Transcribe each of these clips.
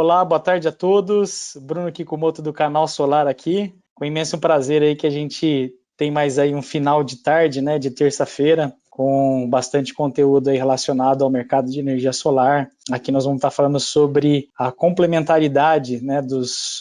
Olá, boa tarde a todos. Bruno Kikumoto do Canal Solar aqui. Com imenso prazer aí que a gente tem mais aí um final de tarde, né, de terça-feira, com bastante conteúdo aí relacionado ao mercado de energia solar. Aqui nós vamos estar falando sobre a complementaridade, né,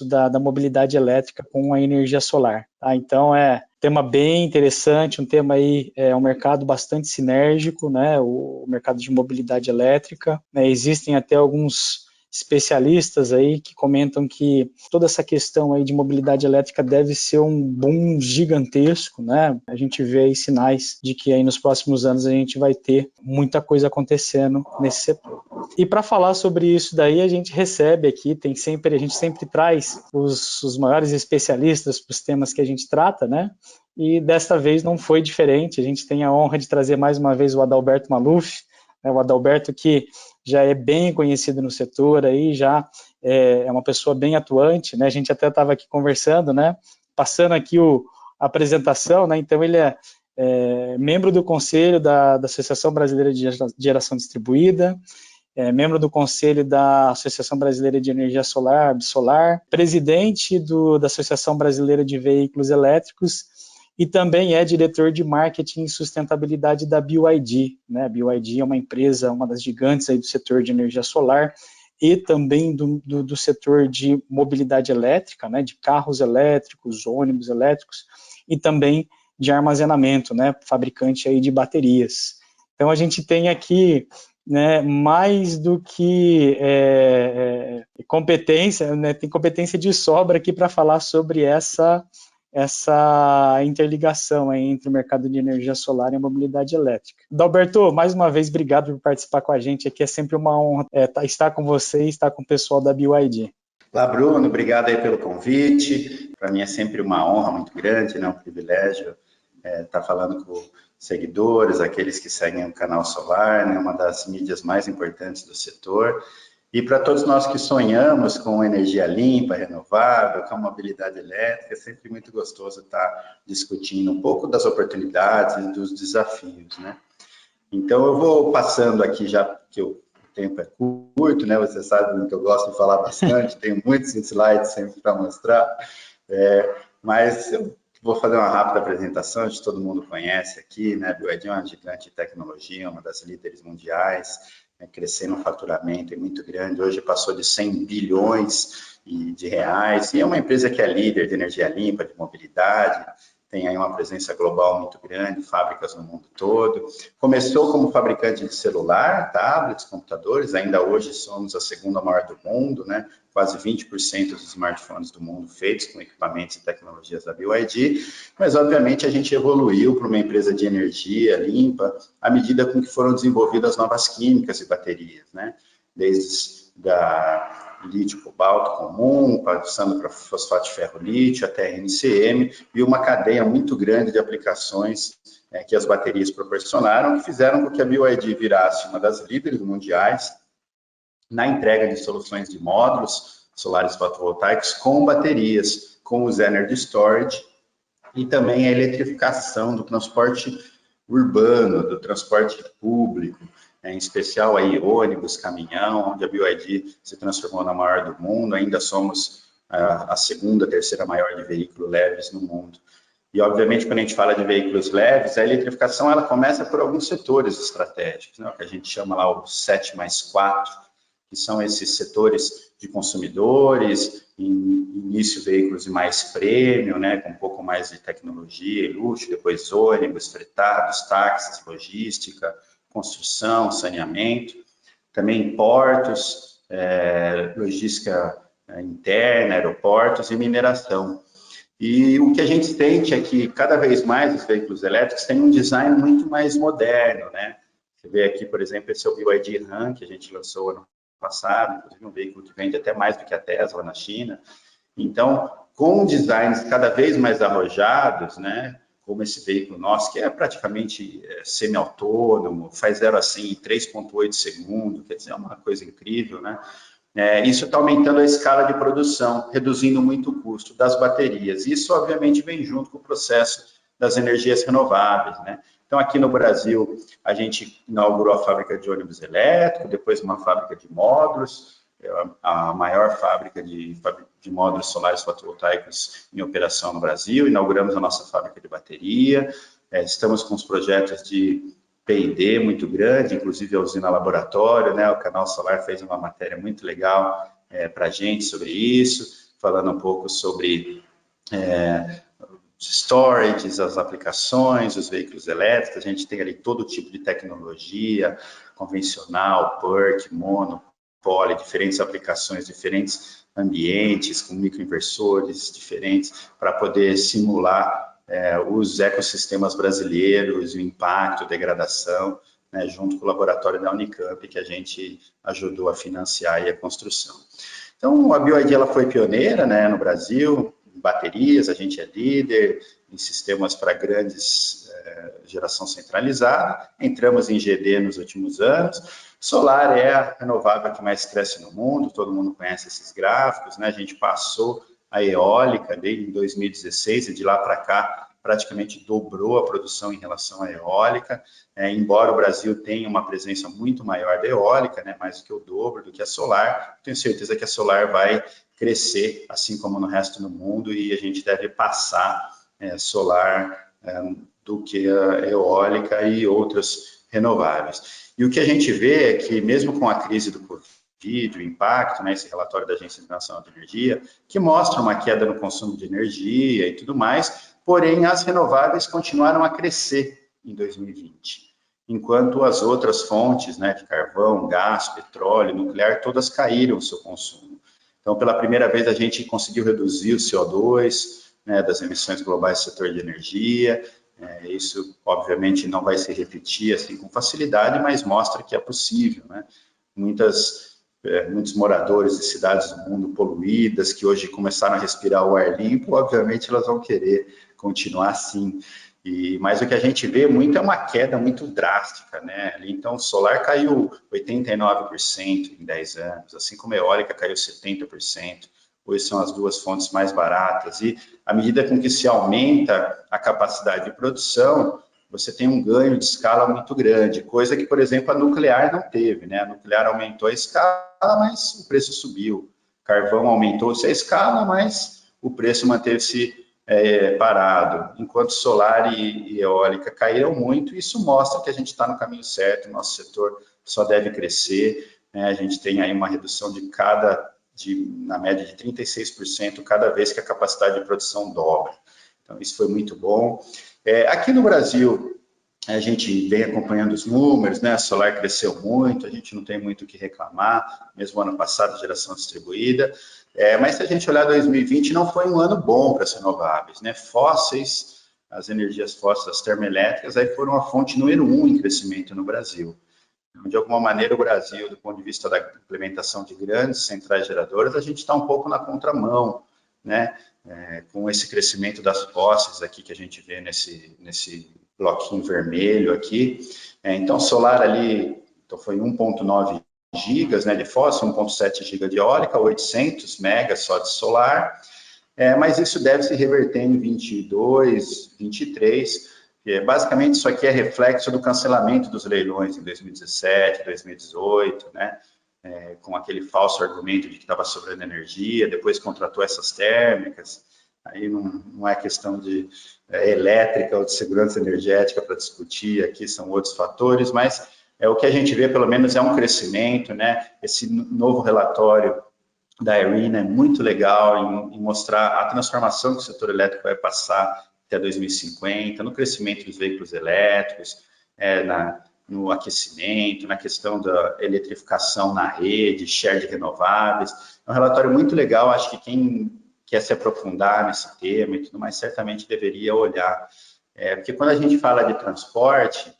da mobilidade elétrica com a energia solar. Tá? Então tema bem interessante, um tema aí, um mercado bastante sinérgico, né, o mercado de mobilidade elétrica. Né, existem até alguns especialistas aí que comentam que toda essa questão aí de mobilidade elétrica deve ser um boom gigantesco, né? A gente vê aí sinais de que aí nos próximos anos a gente vai ter muita coisa acontecendo nesse setor. E para falar sobre isso daí, a gente recebe aqui, a gente sempre traz os maiores especialistas para os temas que a gente trata, né? E desta vez não foi diferente, a gente tem a honra de trazer mais uma vez o Adalberto Maluf, né? O Adalberto que já é bem conhecido no setor, aí já é uma pessoa bem atuante, né? A gente até estava aqui conversando, né? Passando aqui a apresentação, né? Então ele é membro do conselho da Associação Brasileira de Geração Distribuída, membro do conselho da Associação Brasileira de Energia Solar, Absolar, presidente da Associação Brasileira de Veículos Elétricos, e também é diretor de marketing e sustentabilidade da BYD, né? A BYD é uma empresa, uma das gigantes aí do setor de energia solar e também do setor de mobilidade elétrica, né? De carros elétricos, ônibus elétricos e também de armazenamento, né? Fabricante aí de baterias. Então a gente tem aqui, né, mais do que competência, né? Tem competência de sobra aqui para falar sobre essa interligação aí entre o mercado de energia solar e a mobilidade elétrica. Adalberto, mais uma vez, obrigado por participar com a gente aqui, é sempre uma honra estar com você e estar com o pessoal da BYD. Olá, Bruno, obrigado aí pelo convite, para mim é sempre uma honra muito grande, né, um privilégio estar falando com seguidores, aqueles que seguem o Canal Solar, né, uma das mídias mais importantes do setor. E para todos nós que sonhamos com energia limpa, renovável, com a mobilidade elétrica, é sempre muito gostoso estar discutindo um pouco das oportunidades e dos desafios, né? Então, eu vou passando aqui, já que o tempo é curto, né? Você sabe que eu gosto de falar bastante, tenho muitos slides sempre para mostrar, mas eu vou fazer uma rápida apresentação, acho que todo mundo conhece aqui, né? A BYD é uma gigante de tecnologia, uma das líderes mundiais, crescendo um faturamento muito grande, hoje passou de 100 bilhões de reais, e é uma empresa que é líder de energia limpa, de mobilidade, tem aí uma presença global muito grande, fábricas no mundo todo. Começou como fabricante de celular, tablets, computadores, ainda hoje somos a segunda maior do mundo, né? Quase 20% dos smartphones do mundo feitos com equipamentos e tecnologias da BYD, mas obviamente a gente evoluiu para uma empresa de energia limpa à medida com que foram desenvolvidas novas químicas e baterias, né? Desde lítio cobalto comum, passando para fosfato de ferro lítio, até NCM, e uma cadeia muito grande de aplicações que as baterias proporcionaram, que fizeram com que a BYD virasse uma das líderes mundiais na entrega de soluções de módulos solares fotovoltaicos com baterias, com os Energy Storage, e também a eletrificação do transporte urbano, do transporte público, em especial aí ônibus, caminhão, onde a BYD se transformou na maior do mundo, ainda somos a segunda, terceira maior de veículos leves no mundo. E, obviamente, quando a gente fala de veículos leves, a eletrificação ela começa por alguns setores estratégicos, né, que a gente chama lá o 7+4, que são esses setores de consumidores, início veículos de mais prêmio, né, com um pouco mais de tecnologia e luxo, depois ônibus, fretados, táxis, logística, construção, saneamento, também portos, logística interna, aeroportos e mineração. E o que a gente sente é que cada vez mais os veículos elétricos têm um design muito mais moderno, né? Você vê aqui, por exemplo, esse é o BYD RAM, que a gente lançou ano passado, inclusive um veículo que vende até mais do que a Tesla na China. Então, com designs cada vez mais arrojados, né? Como esse veículo nosso, que é praticamente semi-autônomo, faz 0 a 100 em 3,8 segundos, quer dizer, é uma coisa incrível, né? Isso está aumentando a escala de produção, reduzindo muito o custo das baterias. Isso, obviamente, vem junto com o processo das energias renováveis, né? Então, aqui no Brasil, a gente inaugurou a fábrica de ônibus elétrico, depois uma fábrica de módulos, a maior fábrica de módulos solares fotovoltaicos em operação no Brasil, inauguramos a nossa fábrica de bateria, estamos com os projetos de P&D muito grande, inclusive a usina laboratório, né? O Canal Solar fez uma matéria muito legal para a gente sobre isso, falando um pouco sobre storage, as aplicações, os veículos elétricos. A gente tem ali todo tipo de tecnologia, convencional, PERC, mono, poly, diferentes aplicações, diferentes ambientes, com microinversores diferentes, para poder simular os ecossistemas brasileiros, o impacto, a degradação, né, junto com o laboratório da Unicamp, que a gente ajudou a financiar a construção. Então, a BioID ela foi pioneira, né, no Brasil, em baterias, a gente é líder, em sistemas para grandes geração centralizada, entramos em GD nos últimos anos. Solar é a renovável que mais cresce no mundo, todo mundo conhece esses gráficos, né? A gente passou a eólica desde 2016 e de lá para cá praticamente dobrou a produção em relação à eólica, embora o Brasil tenha uma presença muito maior da eólica, né, mais do que o dobro do que a solar, tenho certeza que a solar vai crescer, assim como no resto do mundo, e a gente deve passar solar do que a eólica e outras renováveis. E o que a gente vê é que mesmo com a crise do Covid, o impacto, né, esse relatório da Agência Internacional de Energia, que mostra uma queda no consumo de energia e tudo mais, porém as renováveis continuaram a crescer em 2020, enquanto as outras fontes, né, de carvão, gás, petróleo, nuclear, todas caíram o seu consumo. Então, pela primeira vez, a gente conseguiu reduzir o CO2, né, das emissões globais do setor de energia. Isso, obviamente, não vai se repetir assim com facilidade, mas mostra que é possível, né? Muitos moradores de cidades do mundo poluídas, que hoje começaram a respirar o ar limpo, obviamente elas vão querer continuar assim. Mas o que a gente vê muito é uma queda muito drástica, né? Então, o solar caiu 89% em 10 anos, assim como a eólica caiu 70%. Hoje são as duas fontes mais baratas. E à medida com que se aumenta a capacidade de produção, você tem um ganho de escala muito grande, coisa que, por exemplo, a nuclear não teve, né? A nuclear aumentou a escala, mas o preço subiu. Carvão aumentou-se a escala, mas o preço manteve-se parado, enquanto solar e eólica caíram muito. Isso mostra que a gente está no caminho certo, o nosso setor só deve crescer, né? A gente tem aí uma redução na média de 36% cada vez que a capacidade de produção dobra. Então, isso foi muito bom. Aqui no Brasil, a gente vem acompanhando os números, né? A solar cresceu muito, a gente não tem muito o que reclamar, mesmo ano passado, geração distribuída. Mas se a gente olhar 2020, não foi um ano bom para as renováveis, né? Fósseis, as energias fósseis, as termoelétricas, aí foram a fonte número 1 em crescimento no Brasil. Então, de alguma maneira, o Brasil, do ponto de vista da implementação de grandes centrais geradoras, a gente está um pouco na contramão, né? Com esse crescimento das fósseis aqui que a gente vê nesse bloquinho vermelho aqui. Então, solar ali foi 1,9 gigas, né, de fóssil, 1,7 giga de eólica, 800 megas só de solar, mas isso deve se reverter em 22, 23, basicamente isso aqui é reflexo do cancelamento dos leilões em 2017, 2018, né, com aquele falso argumento de que estava sobrando energia, depois contratou essas térmicas, aí não é questão de elétrica ou de segurança energética para discutir, aqui são outros fatores, mas o que a gente vê, pelo menos, é um crescimento, né? Esse novo relatório da IRENA é muito legal em mostrar a transformação que o setor elétrico vai passar até 2050, no crescimento dos veículos elétricos, no aquecimento, na questão da eletrificação na rede, share de renováveis. É um relatório muito legal, acho que quem quer se aprofundar nesse tema e tudo mais, certamente deveria olhar. Porque quando a gente fala de transporte,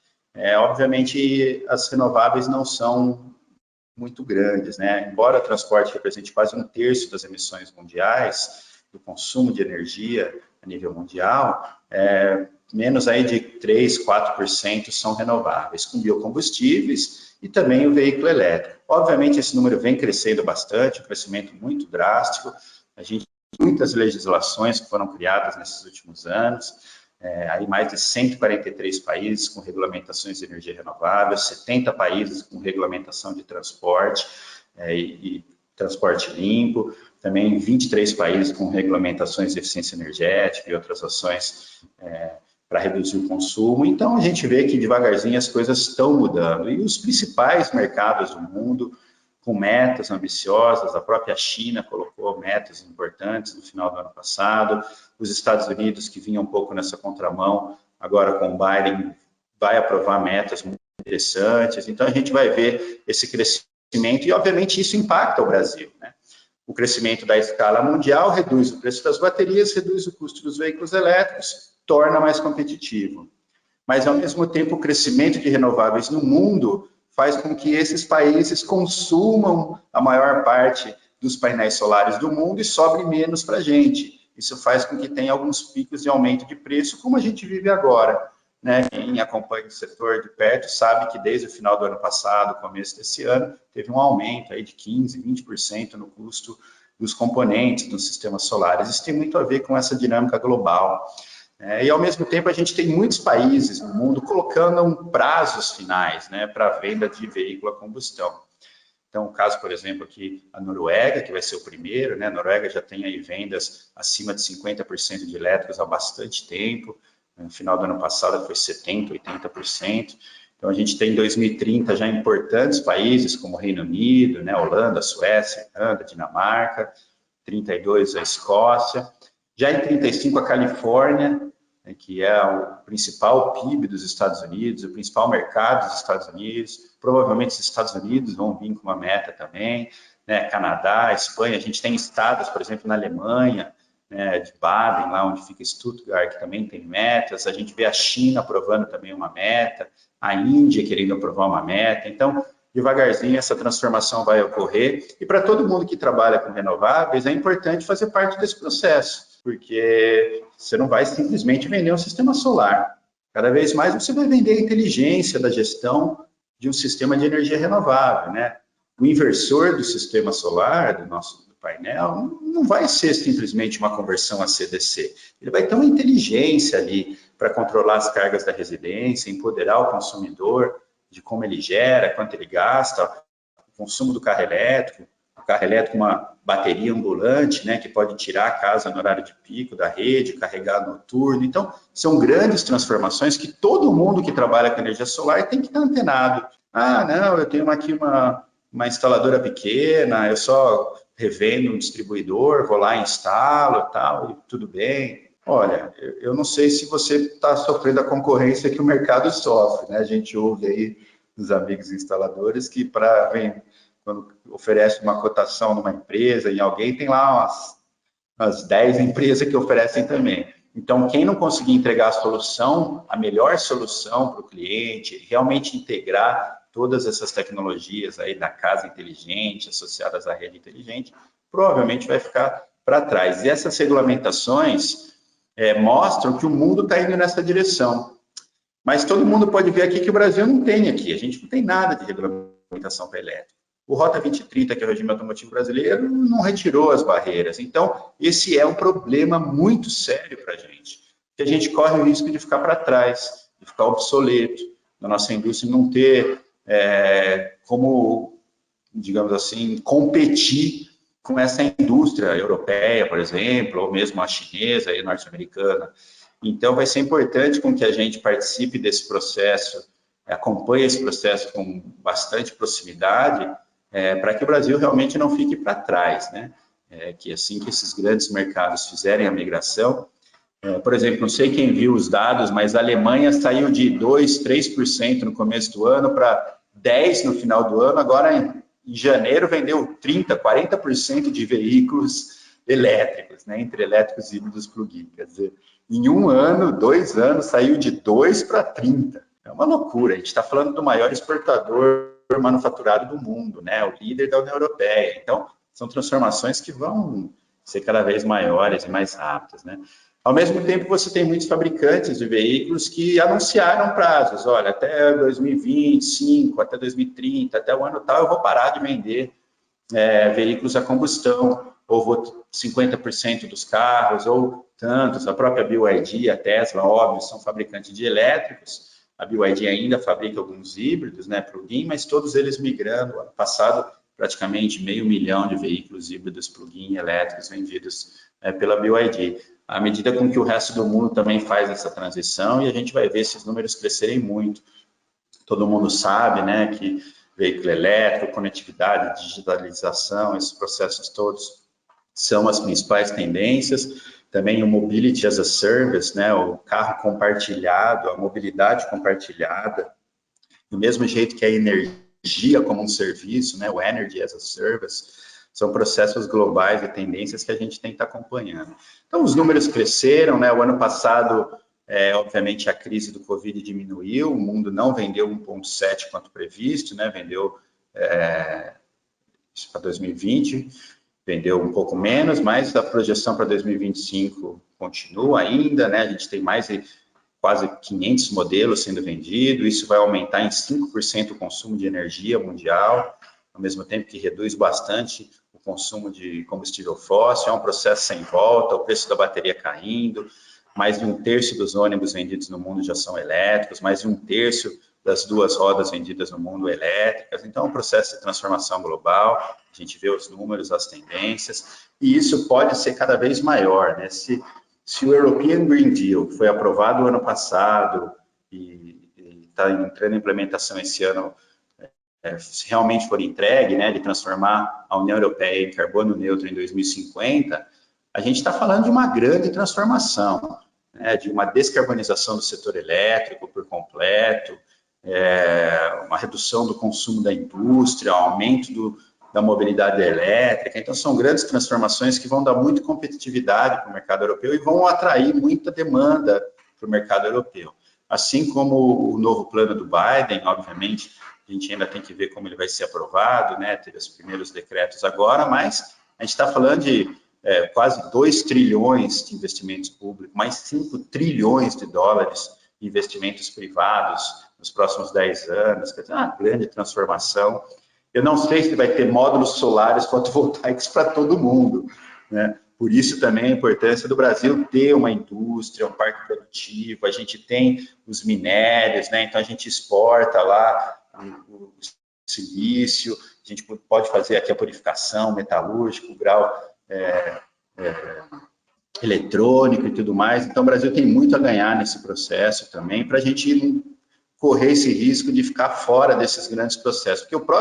obviamente as renováveis não são muito grandes, né? Embora o transporte represente quase 1/3 das emissões mundiais, do consumo de energia a nível mundial, menos aí de 3, 4% são renováveis, com biocombustíveis e também o veículo elétrico. Obviamente esse número vem crescendo bastante, um crescimento muito drástico, a gente tem muitas legislações que foram criadas nesses últimos anos, aí mais de 143 países com regulamentações de energia renovável, 70 países com regulamentação de transporte, e transporte limpo, também 23 países com regulamentações de eficiência energética e outras ações para reduzir o consumo. Então, a gente vê que devagarzinho as coisas estão mudando. E os principais mercados do mundo, com metas ambiciosas, a própria China colocou metas importantes no final do ano passado, os Estados Unidos, que vinha um pouco nessa contramão, agora com o Biden, vai aprovar metas muito interessantes. Então, a gente vai ver esse crescimento e, obviamente, isso impacta o Brasil, né? O crescimento da escala mundial reduz o preço das baterias, reduz o custo dos veículos elétricos, torna mais competitivo. Mas, ao mesmo tempo, o crescimento de renováveis no mundo faz com que esses países consumam a maior parte dos painéis solares do mundo e sobre menos para a gente. Isso faz com que tenha alguns picos de aumento de preço, como a gente vive agora, né? Quem acompanha o setor de perto sabe que desde o final do ano passado, começo desse ano, teve um aumento aí de 15%, 20% no custo dos componentes dos sistemas solares. Isso tem muito a ver com essa dinâmica global. E, ao mesmo tempo, a gente tem muitos países no mundo colocando prazos finais, né, para a venda de veículo a combustão. Então, o caso, por exemplo, aqui, a Noruega, que vai ser o primeiro, né, a Noruega já tem aí vendas acima de 50% de elétricos há bastante tempo. No final do ano passado foi 70%, 80%. Então, a gente tem em 2030 já importantes países como o Reino Unido, né, Holanda, Suécia, Irlanda, Dinamarca, 32 a Escócia. Já em 35 a Califórnia, né, que é o principal PIB dos Estados Unidos, o principal mercado dos Estados Unidos. Provavelmente os Estados Unidos vão vir com uma meta também, né, Canadá, Espanha. A gente tem estados, por exemplo, na Alemanha, né, de Baden, lá onde fica Stuttgart, que também tem metas. A gente vê a China aprovando também uma meta, a Índia querendo aprovar uma meta. Então, devagarzinho, essa transformação vai ocorrer. E para todo mundo que trabalha com renováveis, é importante fazer parte desse processo, porque você não vai simplesmente vender um sistema solar. Cada vez mais você vai vender a inteligência da gestão de um sistema de energia renovável, né? O inversor do sistema solar, do nosso painel, não vai ser simplesmente uma conversão a CDC. Ele vai ter uma inteligência ali para controlar as cargas da residência, empoderar o consumidor de como ele gera, quanto ele gasta, o consumo do carro elétrico, uma bateria ambulante, né, que pode tirar a casa no horário de pico da rede, carregar noturno. Então, são grandes transformações que todo mundo que trabalha com energia solar tem que estar antenado. Ah, não, eu tenho aqui uma instaladora pequena, eu só revendo um distribuidor, vou lá e instalo tal, e tudo bem. Olha, eu não sei se você está sofrendo a concorrência que o mercado sofre, né? A gente ouve aí dos amigos instaladores que quando oferece uma cotação numa empresa, em alguém tem lá umas 10 empresas que oferecem também. Então, quem não conseguir entregar a solução, a melhor solução para o cliente, realmente integrar todas essas tecnologias aí da casa inteligente, associadas à rede inteligente, provavelmente vai ficar para trás. E essas regulamentações mostram que o mundo está indo nessa direção. Mas todo mundo pode ver aqui que o Brasil não tem aqui. A gente não tem nada de regulamentação para elétrico. O Rota 2030, que é o regime automotivo brasileiro, não retirou as barreiras. Então, esse é um problema muito sério para a gente, que a gente corre o risco de ficar para trás, de ficar obsoleto, da nossa indústria não ter como, digamos assim, competir com essa indústria europeia, por exemplo, ou mesmo a chinesa e norte-americana. Então, vai ser importante com que a gente participe desse processo, acompanhe esse processo com bastante proximidade, para que o Brasil realmente não fique para trás, né? Que assim que esses grandes mercados fizerem a migração, por exemplo, não sei quem viu os dados, mas a Alemanha saiu de 2%, 3% no começo do ano para 10% no final do ano, agora em janeiro vendeu 30%, 40% de veículos elétricos, né? Entre elétricos e híbridos plug-in, quer dizer, em 1 ano, 2 anos, saiu de 2% para 30%. É uma loucura, a gente está falando do maior exportador manufaturado do mundo, né? O líder da União Europeia. Então, são transformações que vão ser cada vez maiores e mais rápidas, né? Ao mesmo tempo, você tem muitos fabricantes de veículos que anunciaram prazos. Olha, até 2025, até 2030, até o ano tal, eu vou parar de vender veículos a combustão, ou vou 50% dos carros, ou tantos. A própria BYD, a Tesla, óbvio, são fabricantes de elétricos. A BYD ainda fabrica alguns híbridos, né, plug-in, mas todos eles migrando ano passado praticamente 500 mil de veículos híbridos plug-in elétricos vendidos pela BYD. À medida com que o resto do mundo também faz essa transição, e a gente vai ver esses números crescerem muito. Todo mundo sabe, né, que veículo elétrico, conectividade, digitalização, esses processos todos são as principais tendências. Também o Mobility as a Service, né, o carro compartilhado, a mobilidade compartilhada, do mesmo jeito que a energia como um serviço, né, o Energy as a Service, são processos globais e tendências que a gente tem que estar acompanhando. Então, os números cresceram, né, o ano passado, obviamente, a crise do Covid diminuiu, o mundo não vendeu 1,7 quanto previsto, né, vendeu isso para 2020, vendeu um pouco menos, mas a projeção para 2025 continua ainda, né, a gente tem mais de quase 500 modelos sendo vendidos, isso vai aumentar em 5% o consumo de energia mundial, ao mesmo tempo que reduz bastante o consumo de combustível fóssil, é um processo sem volta, o preço da bateria caindo, mais de 1/3 dos ônibus vendidos no mundo já são elétricos, mais de 1/3 das duas rodas vendidas no mundo elétricas, então é um processo de transformação global, a gente vê os números, as tendências, e isso pode ser cada vez maior, né? Se o European Green Deal foi aprovado o ano passado e está entrando em implementação esse ano, se realmente for entregue, né, de transformar a União Europeia em carbono neutro em 2050, a gente está falando de uma grande transformação, né, de uma descarbonização do setor elétrico por completo, uma redução do consumo da indústria, aumento da mobilidade elétrica. Então, são grandes transformações que vão dar muita competitividade para o mercado europeu e vão atrair muita demanda para o mercado europeu. Assim como o novo plano do Biden, obviamente, a gente ainda tem que ver como ele vai ser aprovado, né? Teve os primeiros decretos agora, mas a gente está falando de quase 2 trilhões de investimentos públicos, mais 5 trilhões de dólares de investimentos privados nos próximos 10 anos, quer dizer, uma grande transformação. Eu não sei se vai ter módulos solares fotovoltaicos para todo mundo, né? Por isso também a importância do Brasil ter uma indústria, um parque produtivo, a gente tem os minérios, né? Então a gente exporta lá o silício, a gente pode fazer aqui a purificação metalúrgica, o grau eletrônico e tudo mais. Então o Brasil tem muito a ganhar nesse processo também, para a gente correr esse risco de ficar fora desses grandes processos, porque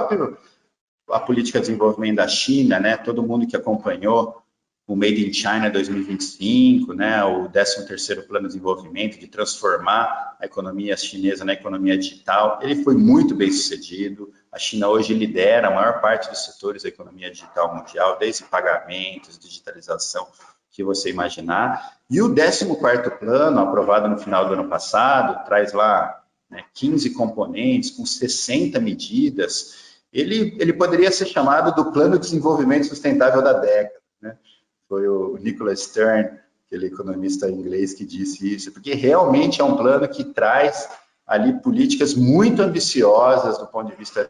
a política de desenvolvimento da China, né, todo mundo que acompanhou o Made in China 2025, né, o 13º Plano de Desenvolvimento, de transformar a economia chinesa na economia digital, ele foi muito bem sucedido. A China hoje lidera a maior parte dos setores da economia digital mundial, desde pagamentos, digitalização, que você imaginar. E o 14º Plano, aprovado no final do ano passado, traz lá 15 componentes, com 60 medidas, ele poderia ser chamado do Plano de Desenvolvimento Sustentável da década, né? Foi o Nicholas Stern, aquele economista inglês, que disse isso, porque realmente é um plano que traz ali políticas muito ambiciosas do ponto de vista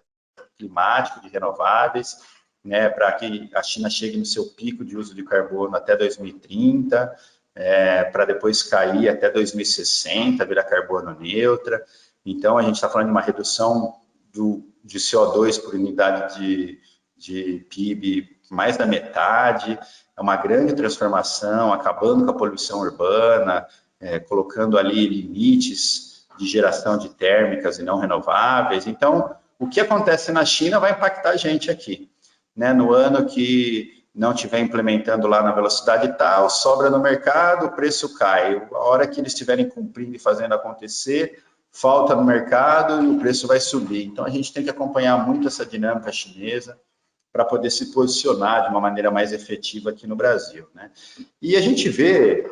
climático, de renováveis, né, para que a China chegue no seu pico de uso de carbono até 2030, para depois cair até 2060, virar carbono neutra. Então, a gente está falando de uma redução de CO2 por unidade de PIB mais da metade, é uma grande transformação, acabando com a poluição urbana, colocando ali limites de geração de térmicas e não renováveis. Então, o que acontece na China vai impactar a gente aqui, né? No ano que não estiver implementando lá na velocidade tal, sobra no mercado, o preço cai. A hora que eles estiverem cumprindo e fazendo acontecer, falta no mercado e o preço vai subir. Então, a gente tem que acompanhar muito essa dinâmica chinesa para poder se posicionar de uma maneira mais efetiva aqui no Brasil, né? E a gente vê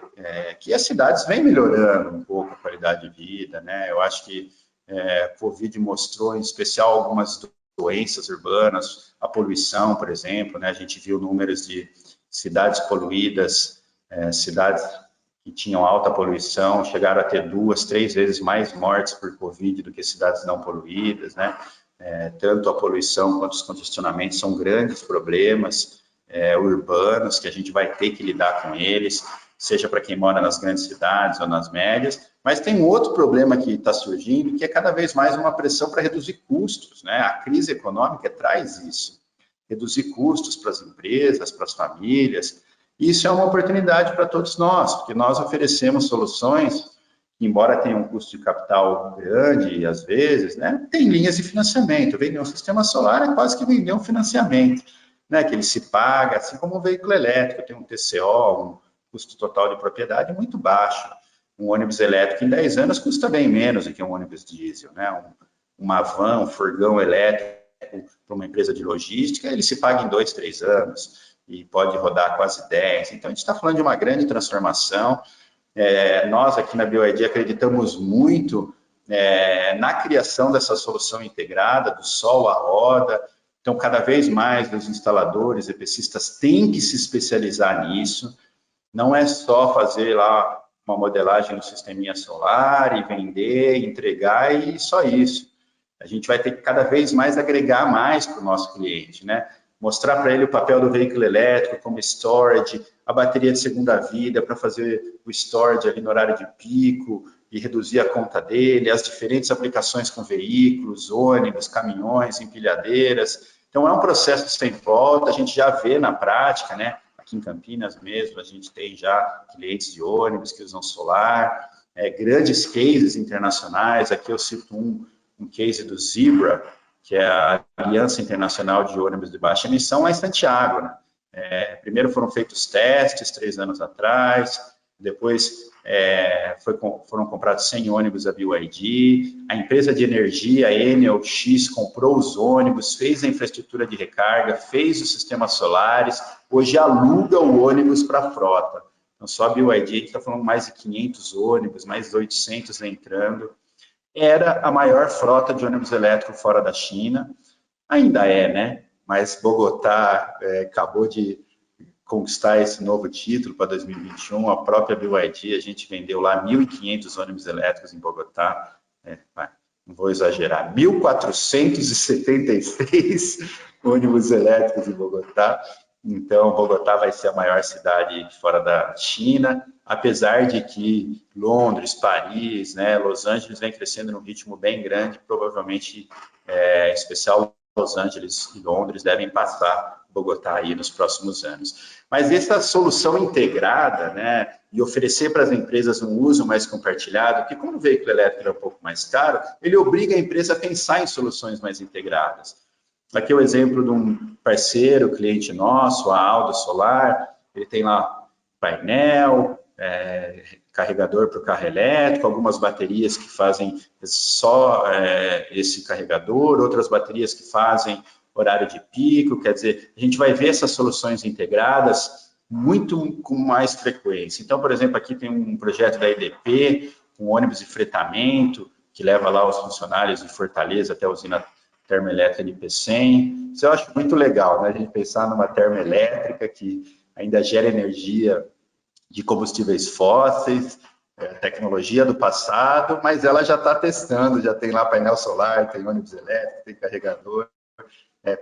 que as cidades vêm melhorando um pouco a qualidade de vida, né? Eu acho que a Covid mostrou, em especial, algumas doenças urbanas, a poluição, por exemplo, né? A gente viu números de cidades poluídas, cidades que tinham alta poluição, chegaram a ter 2, 3 vezes mais mortes por Covid do que cidades não poluídas, né? Tanto a poluição quanto os congestionamentos são grandes problemas urbanos que a gente vai ter que lidar com eles, seja para quem mora nas grandes cidades ou nas médias, mas tem um outro problema que está surgindo, que é cada vez mais uma pressão para reduzir custos, né? A crise econômica traz isso. reduzir custos para as empresas, para as famílias. Isso é uma oportunidade para todos nós, porque nós oferecemos soluções, embora tenha um custo de capital grande, às vezes, né, tem linhas de financiamento. Vender um sistema solar é quase que vender um financiamento, né, que ele se paga, assim como um veículo elétrico, tem um TCO, um custo total de propriedade muito baixo. Um ônibus elétrico em 10 anos custa bem menos do que um ônibus diesel, né, uma van, um furgão elétrico para uma empresa de logística, ele se paga em 2, 3 anos e pode rodar quase 10. Então, a gente está falando de uma grande transformação. Nós aqui na BYD acreditamos muito na criação dessa solução integrada, do sol à roda. Então, cada vez mais os instaladores, EPCistas têm que se especializar nisso. Não é só fazer lá uma modelagem no sisteminha solar e vender, entregar e só isso. A gente vai ter que cada vez mais agregar mais para o nosso cliente, né? Mostrar para ele o papel do veículo elétrico como storage, a bateria de segunda vida para fazer o storage ali no horário de pico e reduzir a conta dele, as diferentes aplicações com veículos, ônibus, caminhões, empilhadeiras. Então, é um processo sem volta, a gente já vê na prática, né? Aqui em Campinas mesmo, a gente tem já clientes de ônibus que usam solar, grandes cases internacionais, aqui eu cito um case do Zebra, que é a Aliança Internacional de Ônibus de Baixa Emissão, lá em Santiago, né? Primeiro foram feitos testes 3 anos atrás, depois foram comprados 100 ônibus da BYD, a empresa de energia, a Enel X, comprou os ônibus, fez a infraestrutura de recarga, fez os sistemas solares, hoje aluga o ônibus para a frota. Então, só a BYD está falando mais de 500 ônibus, mais de 800 entrando. Era a maior frota de ônibus elétrico fora da China, ainda né? Mas Bogotá acabou de conquistar esse novo título para 2021, a própria BYD, a gente vendeu lá 1.500 ônibus elétricos em Bogotá, não vou exagerar, 1.476 ônibus elétricos em Bogotá. Então, Bogotá vai ser a maior cidade fora da China, apesar de que Londres, Paris, né, Los Angeles vem crescendo num ritmo bem grande, provavelmente, em especial Los Angeles e Londres, devem passar Bogotá aí nos próximos anos. Mas essa solução integrada, né, e oferecer para as empresas um uso mais compartilhado, que como o veículo elétrico é um pouco mais caro, ele obriga a empresa a pensar em soluções mais integradas. Aqui é o exemplo de um parceiro, cliente nosso, a Aldo Solar, ele tem lá painel, carregador para o carro elétrico, algumas baterias que fazem só esse carregador, outras baterias que fazem horário de pico, quer dizer, a gente vai ver essas soluções integradas muito com mais frequência. Então, por exemplo, aqui tem um projeto da EDP, um ônibus de fretamento, que leva lá os funcionários de Fortaleza até a usina termoelétrica de Pecém. Isso eu acho muito legal, né? A gente pensar numa termoelétrica que ainda gera energia de combustíveis fósseis, tecnologia do passado, mas ela já está testando, já tem lá painel solar, tem ônibus elétrico, tem carregador,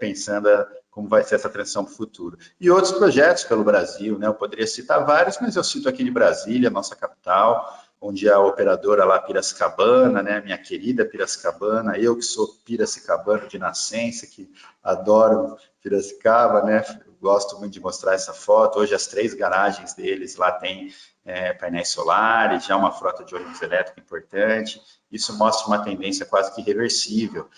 pensando como vai ser essa transição para o futuro. E outros projetos pelo Brasil, né? Eu poderia citar vários, mas eu cito aqui de Brasília, nossa capital, onde a operadora lá Piracicabana, né, minha querida Piracicabana, eu que sou piracicabano de nascença, que adoro Piracicaba, né, gosto muito de mostrar essa foto. Hoje as 3 garagens deles lá tem painéis solares, já uma frota de ônibus elétrico importante. Isso mostra uma tendência quase que irreversível.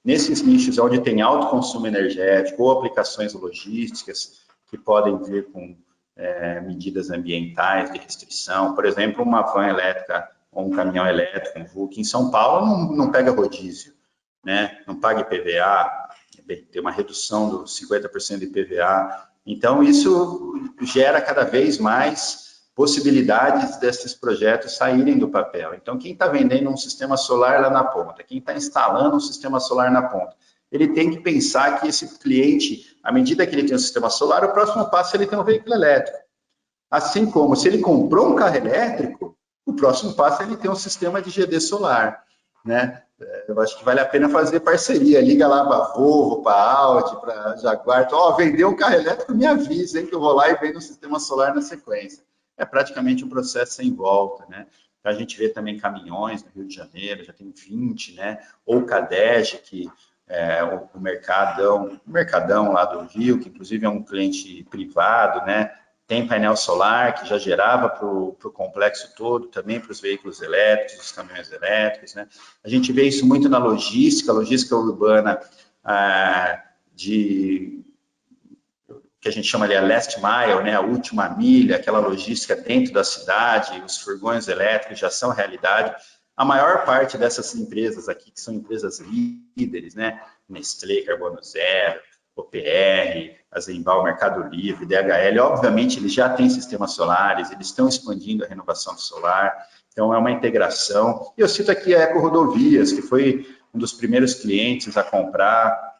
Nesses nichos onde tem alto consumo energético ou aplicações logísticas que podem vir com medidas ambientais de restrição, por exemplo, uma van elétrica ou um caminhão elétrico, um VUC, em São Paulo não pega rodízio, né? Não paga IPVA, tem uma redução dos 50% de IPVA. Então, isso gera cada vez mais possibilidades desses projetos saírem do papel. Então, quem está vendendo um sistema solar lá na ponta, quem está instalando um sistema solar na ponta, ele tem que pensar que esse cliente, à medida que ele tem um sistema solar, o próximo passo é ele ter um veículo elétrico. Assim como, se ele comprou um carro elétrico, o próximo passo é ele ter um sistema de GD solar, né? Eu acho que vale a pena fazer parceria, liga lá para a Volvo, para a Audi, para a Jaguar, vendeu um carro elétrico, me avisa, hein, que eu vou lá e vendo um sistema solar na sequência. É praticamente um processo sem volta, né? A gente vê também caminhões no Rio de Janeiro, já tem 20, né? Ou Cadege, que o Mercadão lá do Rio, que inclusive é um cliente privado, né? Tem painel solar que já gerava para o complexo todo, também para os veículos elétricos, os caminhões elétricos, né? A gente vê isso muito na logística urbana, que a gente chama ali a last mile, né, a última milha, aquela logística dentro da cidade, os furgões elétricos já são realidade. A maior parte dessas empresas aqui, que são empresas líderes, né, Nestlé, Carbono Zero, OPR, a Zembal, Mercado Livre, DHL, obviamente eles já têm sistemas solares, eles estão expandindo a renovação solar, então é uma integração. E eu cito aqui a Eco Rodovias, que foi um dos primeiros clientes a comprar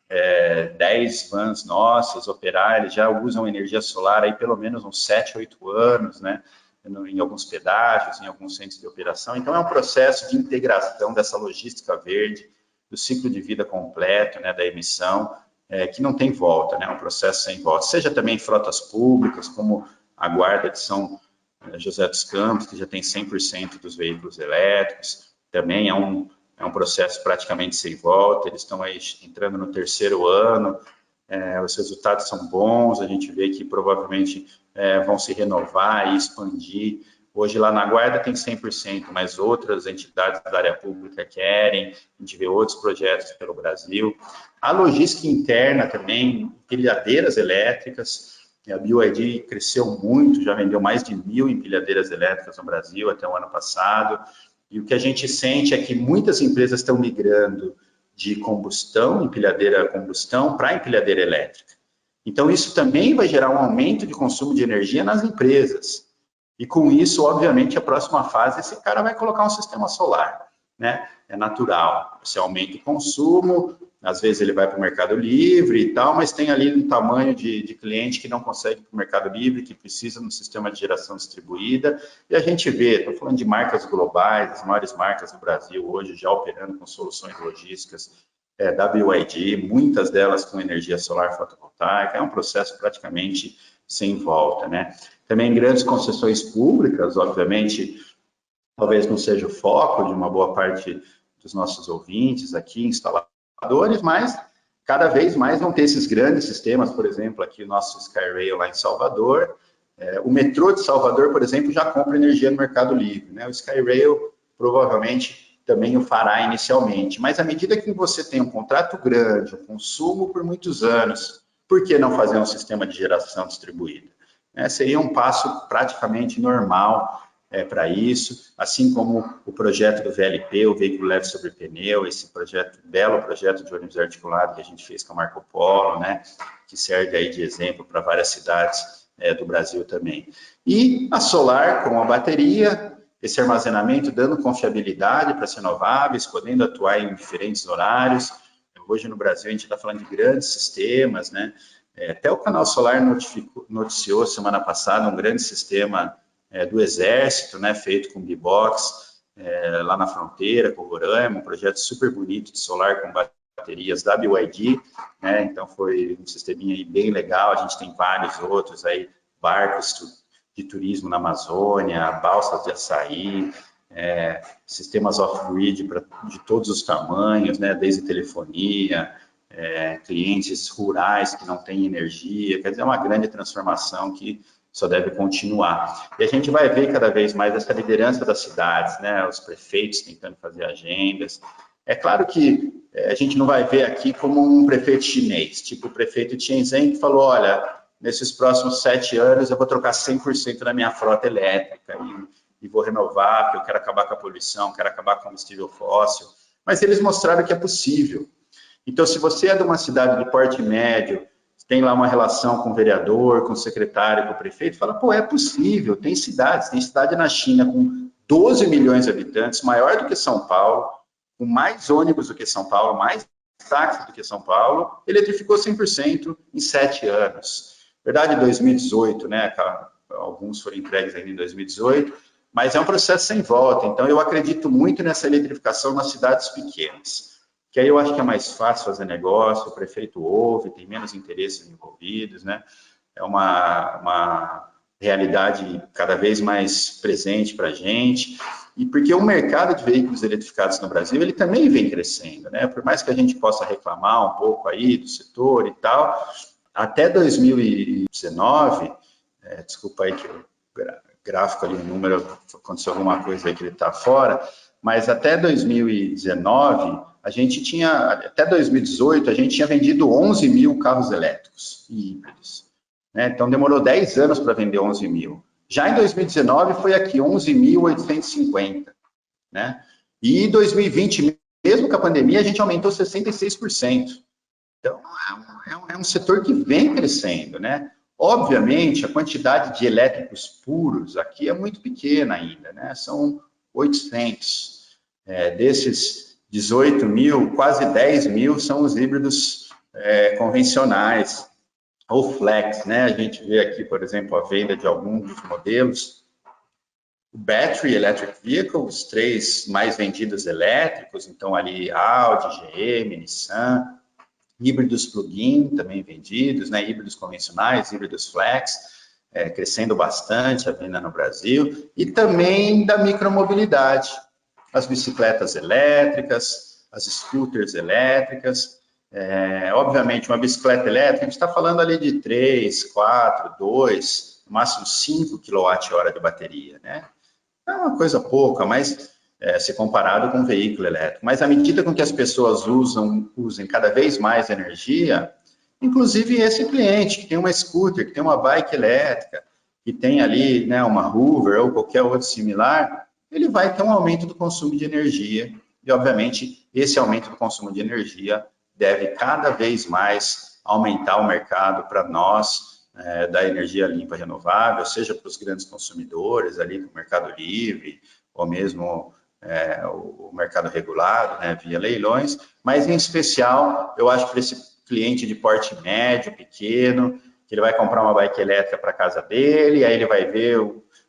10 vans nossas, operar, eles já usam energia solar aí pelo menos uns 7, 8 anos, né? Em alguns pedágios, em alguns centros de operação. Então, é um processo de integração dessa logística verde, do ciclo de vida completo, né, da emissão, que não tem volta, né? É um processo sem volta. Seja também frotas públicas, como a Guarda de São José dos Campos, que já tem 100% dos veículos elétricos, também é um processo praticamente sem volta, eles estão aí entrando no 3º ano, os resultados são bons, a gente vê que provavelmente vão se renovar e expandir. Hoje lá na Guarda tem 100%, mas outras entidades da área pública querem, a gente vê outros projetos pelo Brasil. A logística interna também, empilhadeiras elétricas, a BYD cresceu muito, já vendeu mais de 1.000 empilhadeiras elétricas no Brasil até o ano passado. E o que a gente sente é que muitas empresas estão migrando de combustão, empilhadeira a combustão, para empilhadeira elétrica. Então, isso também vai gerar um aumento de consumo de energia nas empresas. E com isso, obviamente, a próxima fase, esse cara vai colocar um sistema solar, né? É natural. Você aumenta o consumo, às vezes ele vai para o Mercado Livre e tal, mas tem ali um tamanho de cliente que não consegue ir para o Mercado Livre, que precisa de um sistema de geração distribuída, e a gente vê, estou falando de marcas globais, as maiores marcas do Brasil hoje já operando com soluções logísticas da BYD, muitas delas com energia solar fotovoltaica, é um processo praticamente sem volta, né? Também grandes concessões públicas, obviamente, talvez não seja o foco de uma boa parte dos nossos ouvintes aqui, instaladores, mas cada vez mais vão ter esses grandes sistemas, por exemplo, aqui o nosso Skyrail lá em Salvador. O metrô de Salvador, por exemplo, já compra energia no Mercado Livre, né? O Skyrail provavelmente também o fará inicialmente, mas à medida que você tem um contrato grande, um consumo por muitos anos, por que não fazer um sistema de geração distribuída? Seria um passo praticamente normal para isso, assim como o projeto do VLP, o Veículo Leve sobre Pneu, esse belo projeto de ônibus articulado que a gente fez com a Marco Polo, né, que serve aí de exemplo para várias cidades do Brasil também. E a solar com a bateria, esse armazenamento dando confiabilidade para as renováveis, podendo atuar em diferentes horários. Hoje no Brasil a gente está falando de grandes sistemas, né? Até o Canal Solar noticiou semana passada um grande sistema do Exército, né, feito com B-Box, lá na fronteira, com Roraima, um projeto super bonito de solar com baterias da BYD, né, então foi um sisteminha aí bem legal, a gente tem vários outros aí, barcos de turismo na Amazônia, balsas de açaí, sistemas off-grid de todos os tamanhos, né, desde telefonia, clientes rurais que não têm energia, quer dizer, é uma grande transformação que só deve continuar. E a gente vai ver cada vez mais essa liderança das cidades, né, os prefeitos tentando fazer agendas. É claro que a gente não vai ver aqui como um prefeito chinês, tipo o prefeito de Shenzhen que falou, olha, nesses próximos 7 anos eu vou trocar 100% da minha frota elétrica e vou renovar, porque eu quero acabar com a poluição, quero acabar com o combustível fóssil. Mas eles mostraram que é possível. Então, se você é de uma cidade de porte médio, tem lá uma relação com o vereador, com o secretário, com o prefeito, fala, pô, é possível, tem cidade na China com 12 milhões de habitantes, maior do que São Paulo, com mais ônibus do que São Paulo, mais táxi do que São Paulo, eletrificou 100% em 7 anos. Verdade, em 2018, né, alguns foram entregues ainda em 2018, mas é um processo sem volta, então eu acredito muito nessa eletrificação nas cidades pequenas. Que aí eu acho que é mais fácil fazer negócio, o prefeito ouve, tem menos interesses envolvidos, né? É uma realidade cada vez mais presente para a gente, e porque o mercado de veículos eletrificados no Brasil, ele também vem crescendo, né? Por mais que a gente possa reclamar um pouco aí do setor e tal, até 2019, desculpa aí que o gráfico ali, o número, aconteceu alguma coisa aí que ele está fora, mas até 2019, a gente tinha, até 2018, a gente tinha vendido 11 mil carros elétricos e híbridos. Né? Então, demorou 10 anos para vender 11 mil. Já em 2019, foi aqui 11.850. Né? E em 2020, mesmo com a pandemia, a gente aumentou 66%. Então, é um setor que vem crescendo. Né? Obviamente, a quantidade de elétricos puros aqui é muito pequena ainda. Né? São 800. Desses 18 mil, quase 10 mil são os híbridos convencionais, ou flex, né? A gente vê aqui, por exemplo, a venda de alguns dos modelos. O Battery Electric Vehicle, os 3 mais vendidos elétricos, então ali Audi, GM, Nissan, híbridos plug-in também vendidos, né? Híbridos convencionais, híbridos flex, crescendo bastante a venda no Brasil, e também da micromobilidade, as bicicletas elétricas, as scooters elétricas. Obviamente, uma bicicleta elétrica, a gente está falando ali de 3, 4, 2, no máximo 5 kWh de bateria, né? É uma coisa pouca, mas se comparado com um veículo elétrico. Mas à medida com que as pessoas usem cada vez mais energia, inclusive esse cliente que tem uma scooter, que tem uma bike elétrica, que tem ali, né, uma Hoover ou qualquer outro similar, ele vai ter um aumento do consumo de energia. E, obviamente, esse aumento do consumo de energia deve cada vez mais aumentar o mercado para nós, da energia limpa renovável, seja para os grandes consumidores, ali no Mercado Livre, ou mesmo o mercado regulado, né, via leilões, mas em especial, eu acho que para esse cliente de porte médio, pequeno, que ele vai comprar uma bike elétrica para a casa dele, aí ele vai ver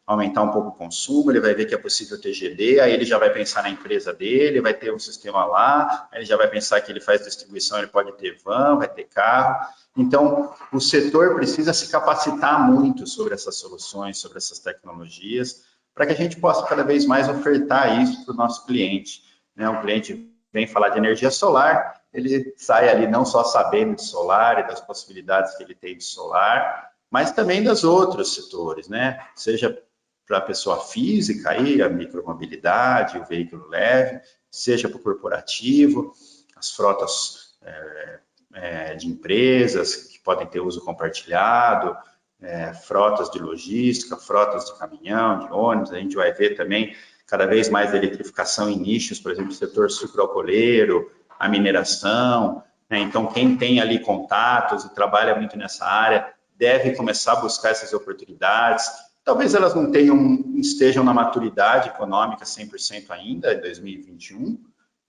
aumentar um pouco o consumo, ele vai ver que é possível ter GD, aí ele já vai pensar na empresa dele, vai ter um sistema lá, aí ele já vai pensar que ele faz distribuição, ele pode ter van, vai ter carro. Então, o setor precisa se capacitar muito sobre essas soluções, sobre essas tecnologias, para que a gente possa cada vez mais ofertar isso para o nosso cliente. Né? Um cliente vem falar de energia solar, ele sai ali não só sabendo de solar e das possibilidades que ele tem de solar, mas também dos outros setores, né? Seja para a pessoa física, aí, a micromobilidade, o veículo leve, seja para o corporativo, as frotas de empresas que podem ter uso compartilhado, frotas de logística, frotas de caminhão, de ônibus. A gente vai ver também cada vez mais eletrificação em nichos, por exemplo, o setor sucroalcooleiro, a mineração, né? Então, quem tem ali contatos e trabalha muito nessa área deve começar a buscar essas oportunidades. Talvez elas não estejam na maturidade econômica 100% ainda, em 2021,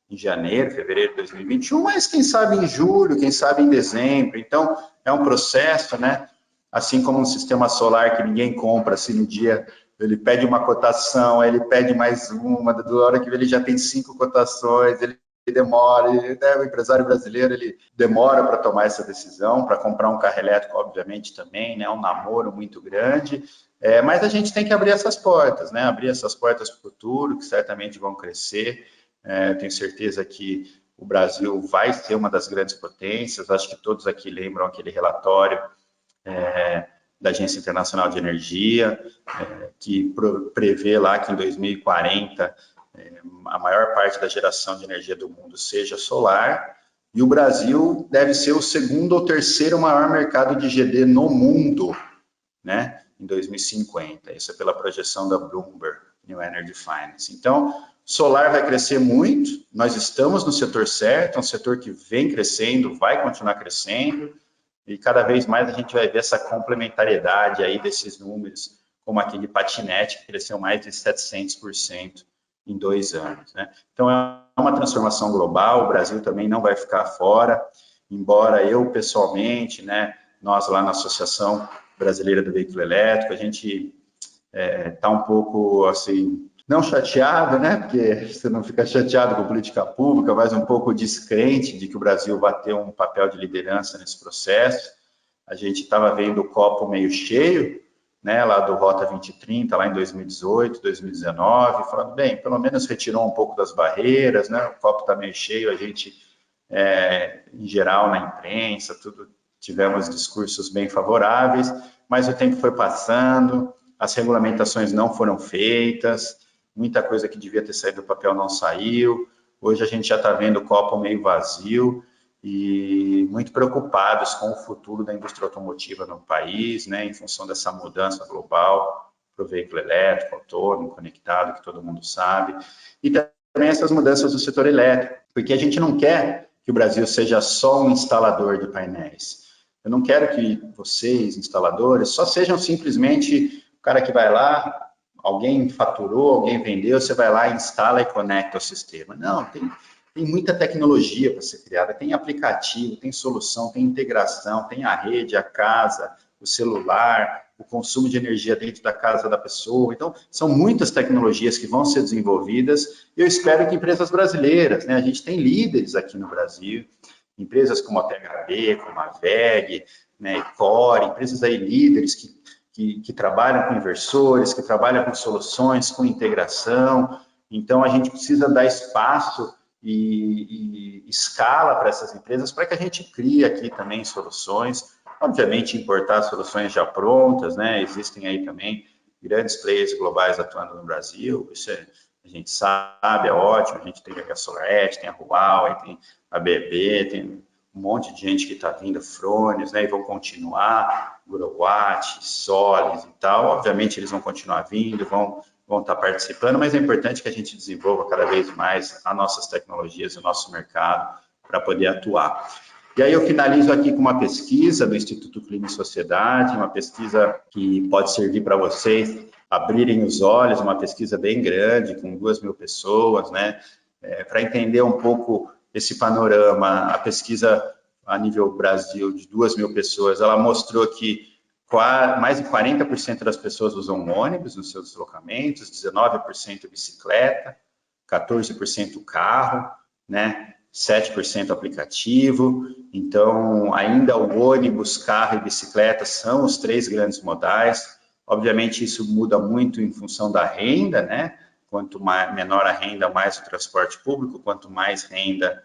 em janeiro, fevereiro de 2021, mas quem sabe em julho, quem sabe em dezembro. Então, é um processo, né? Assim como um sistema solar que ninguém compra, assim, no dia ele pede uma cotação, aí ele pede mais uma, da hora que ele já tem 5 cotações, ele demora, né? O empresário brasileiro, ele demora para tomar essa decisão, para comprar um carro elétrico, obviamente, também, né? Um namoro muito grande, mas a gente tem que abrir essas portas, né? Abrir essas portas para o futuro, que certamente vão crescer. Tenho certeza que o Brasil vai ser uma das grandes potências. Acho que todos aqui lembram aquele relatório da Agência Internacional de Energia, que prevê lá que em 2040 a maior parte da geração de energia do mundo seja solar, e o Brasil deve ser o segundo ou terceiro maior mercado de GD no mundo, né, em 2050. Isso é pela projeção da Bloomberg New Energy Finance. Então, solar vai crescer muito, nós estamos no setor certo, é um setor que vem crescendo, vai continuar crescendo, e cada vez mais a gente vai ver essa complementariedade aí desses números, como aquele patinete que cresceu mais de 700% em 2 anos, né? Então, é uma transformação global, o Brasil também não vai ficar fora, embora eu, pessoalmente, né, nós lá na Associação Brasileira do Veículo Elétrico, a gente está um pouco, assim, não chateado, né, porque você não fica chateado com política pública, mas um pouco descrente de que o Brasil vai ter um papel de liderança nesse processo. A gente estava vendo o copo meio cheio, né, lá do Rota 2030, lá em 2018, 2019, falando, bem, pelo menos retirou um pouco das barreiras, né, o copo está meio cheio, a gente, em geral, na imprensa, tudo, tivemos discursos bem favoráveis, mas o tempo foi passando, as regulamentações não foram feitas, muita coisa que devia ter saído do papel não saiu, hoje a gente já está vendo o copo meio vazio e muito preocupados com o futuro da indústria automotiva no país, né, em função dessa mudança global para o veículo elétrico, autônomo, conectado, que todo mundo sabe, e também essas mudanças no setor elétrico, porque a gente não quer que o Brasil seja só um instalador de painéis. Eu não quero que vocês, instaladores, só sejam simplesmente o cara que vai lá, alguém faturou, alguém vendeu, você vai lá, instala e conecta ao sistema. Não, tem muita tecnologia para ser criada, tem aplicativo, tem solução, tem integração, tem a rede, a casa, o celular, o consumo de energia dentro da casa da pessoa. Então, são muitas tecnologias que vão ser desenvolvidas e eu espero que empresas brasileiras, né, a gente tem líderes aqui no Brasil, empresas como a THB, como a VEG, né, Core, empresas aí líderes que trabalham com inversores, que trabalham com soluções, com integração. Então, a gente precisa dar espaço e escala para essas empresas para que a gente crie aqui também soluções. Obviamente, importar soluções já prontas, né? Existem aí também grandes players globais atuando no Brasil, isso a gente sabe, é ótimo, a gente tem a SolarEdge, tem a Huawei, tem a BB, tem um monte de gente que está vindo, Fronius, né, e vão continuar, Gurowatt, Solis e tal, obviamente eles vão continuar vindo, vão estar participando, mas é importante que a gente desenvolva cada vez mais as nossas tecnologias, o nosso mercado, para poder atuar. E aí eu finalizo aqui com uma pesquisa do Instituto Clima e Sociedade, uma pesquisa que pode servir para vocês abrirem os olhos, uma pesquisa bem grande, com 2.000 pessoas, né, para entender um pouco esse panorama. A pesquisa a nível Brasil de 2.000 pessoas, ela mostrou que mais de 40% das pessoas usam ônibus nos seus deslocamentos, 19% bicicleta, 14% carro, né, 7% aplicativo. Então, ainda o ônibus, carro e bicicleta são os 3 grandes modais. Obviamente, isso muda muito em função da renda, né? Quanto menor a renda, mais o transporte público, quanto mais renda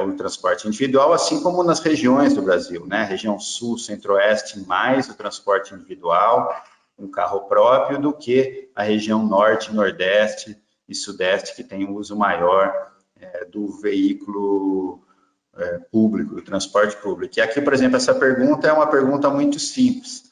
o transporte individual, assim como nas regiões do Brasil, né? Região sul, centro-oeste, mais o transporte individual, um carro próprio, do que a região norte, nordeste e sudeste, que tem um uso maior do veículo público, do transporte público. E aqui, por exemplo, essa pergunta é uma pergunta muito simples.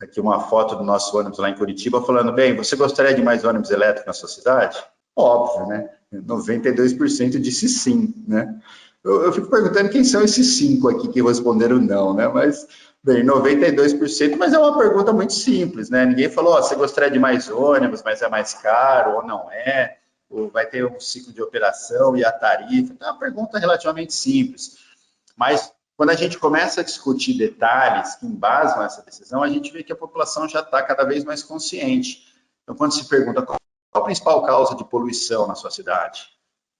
Aqui uma foto do nosso ônibus lá em Curitiba, falando, bem, você gostaria de mais ônibus elétricos na sua cidade? Óbvio, né? 92% disse sim, né? Eu fico perguntando quem são esses 5 aqui que responderam não, né? Mas, bem, 92%, mas é uma pergunta muito simples, né? Ninguém falou, você gostaria de mais ônibus, mas é mais caro, ou não é, ou vai ter um ciclo de operação e a tarifa. Então, é uma pergunta relativamente simples. Mas, quando a gente começa a discutir detalhes que embasam essa decisão, a gente vê que a população já está cada vez mais consciente. Então, quando se pergunta qual a principal causa de poluição na sua cidade,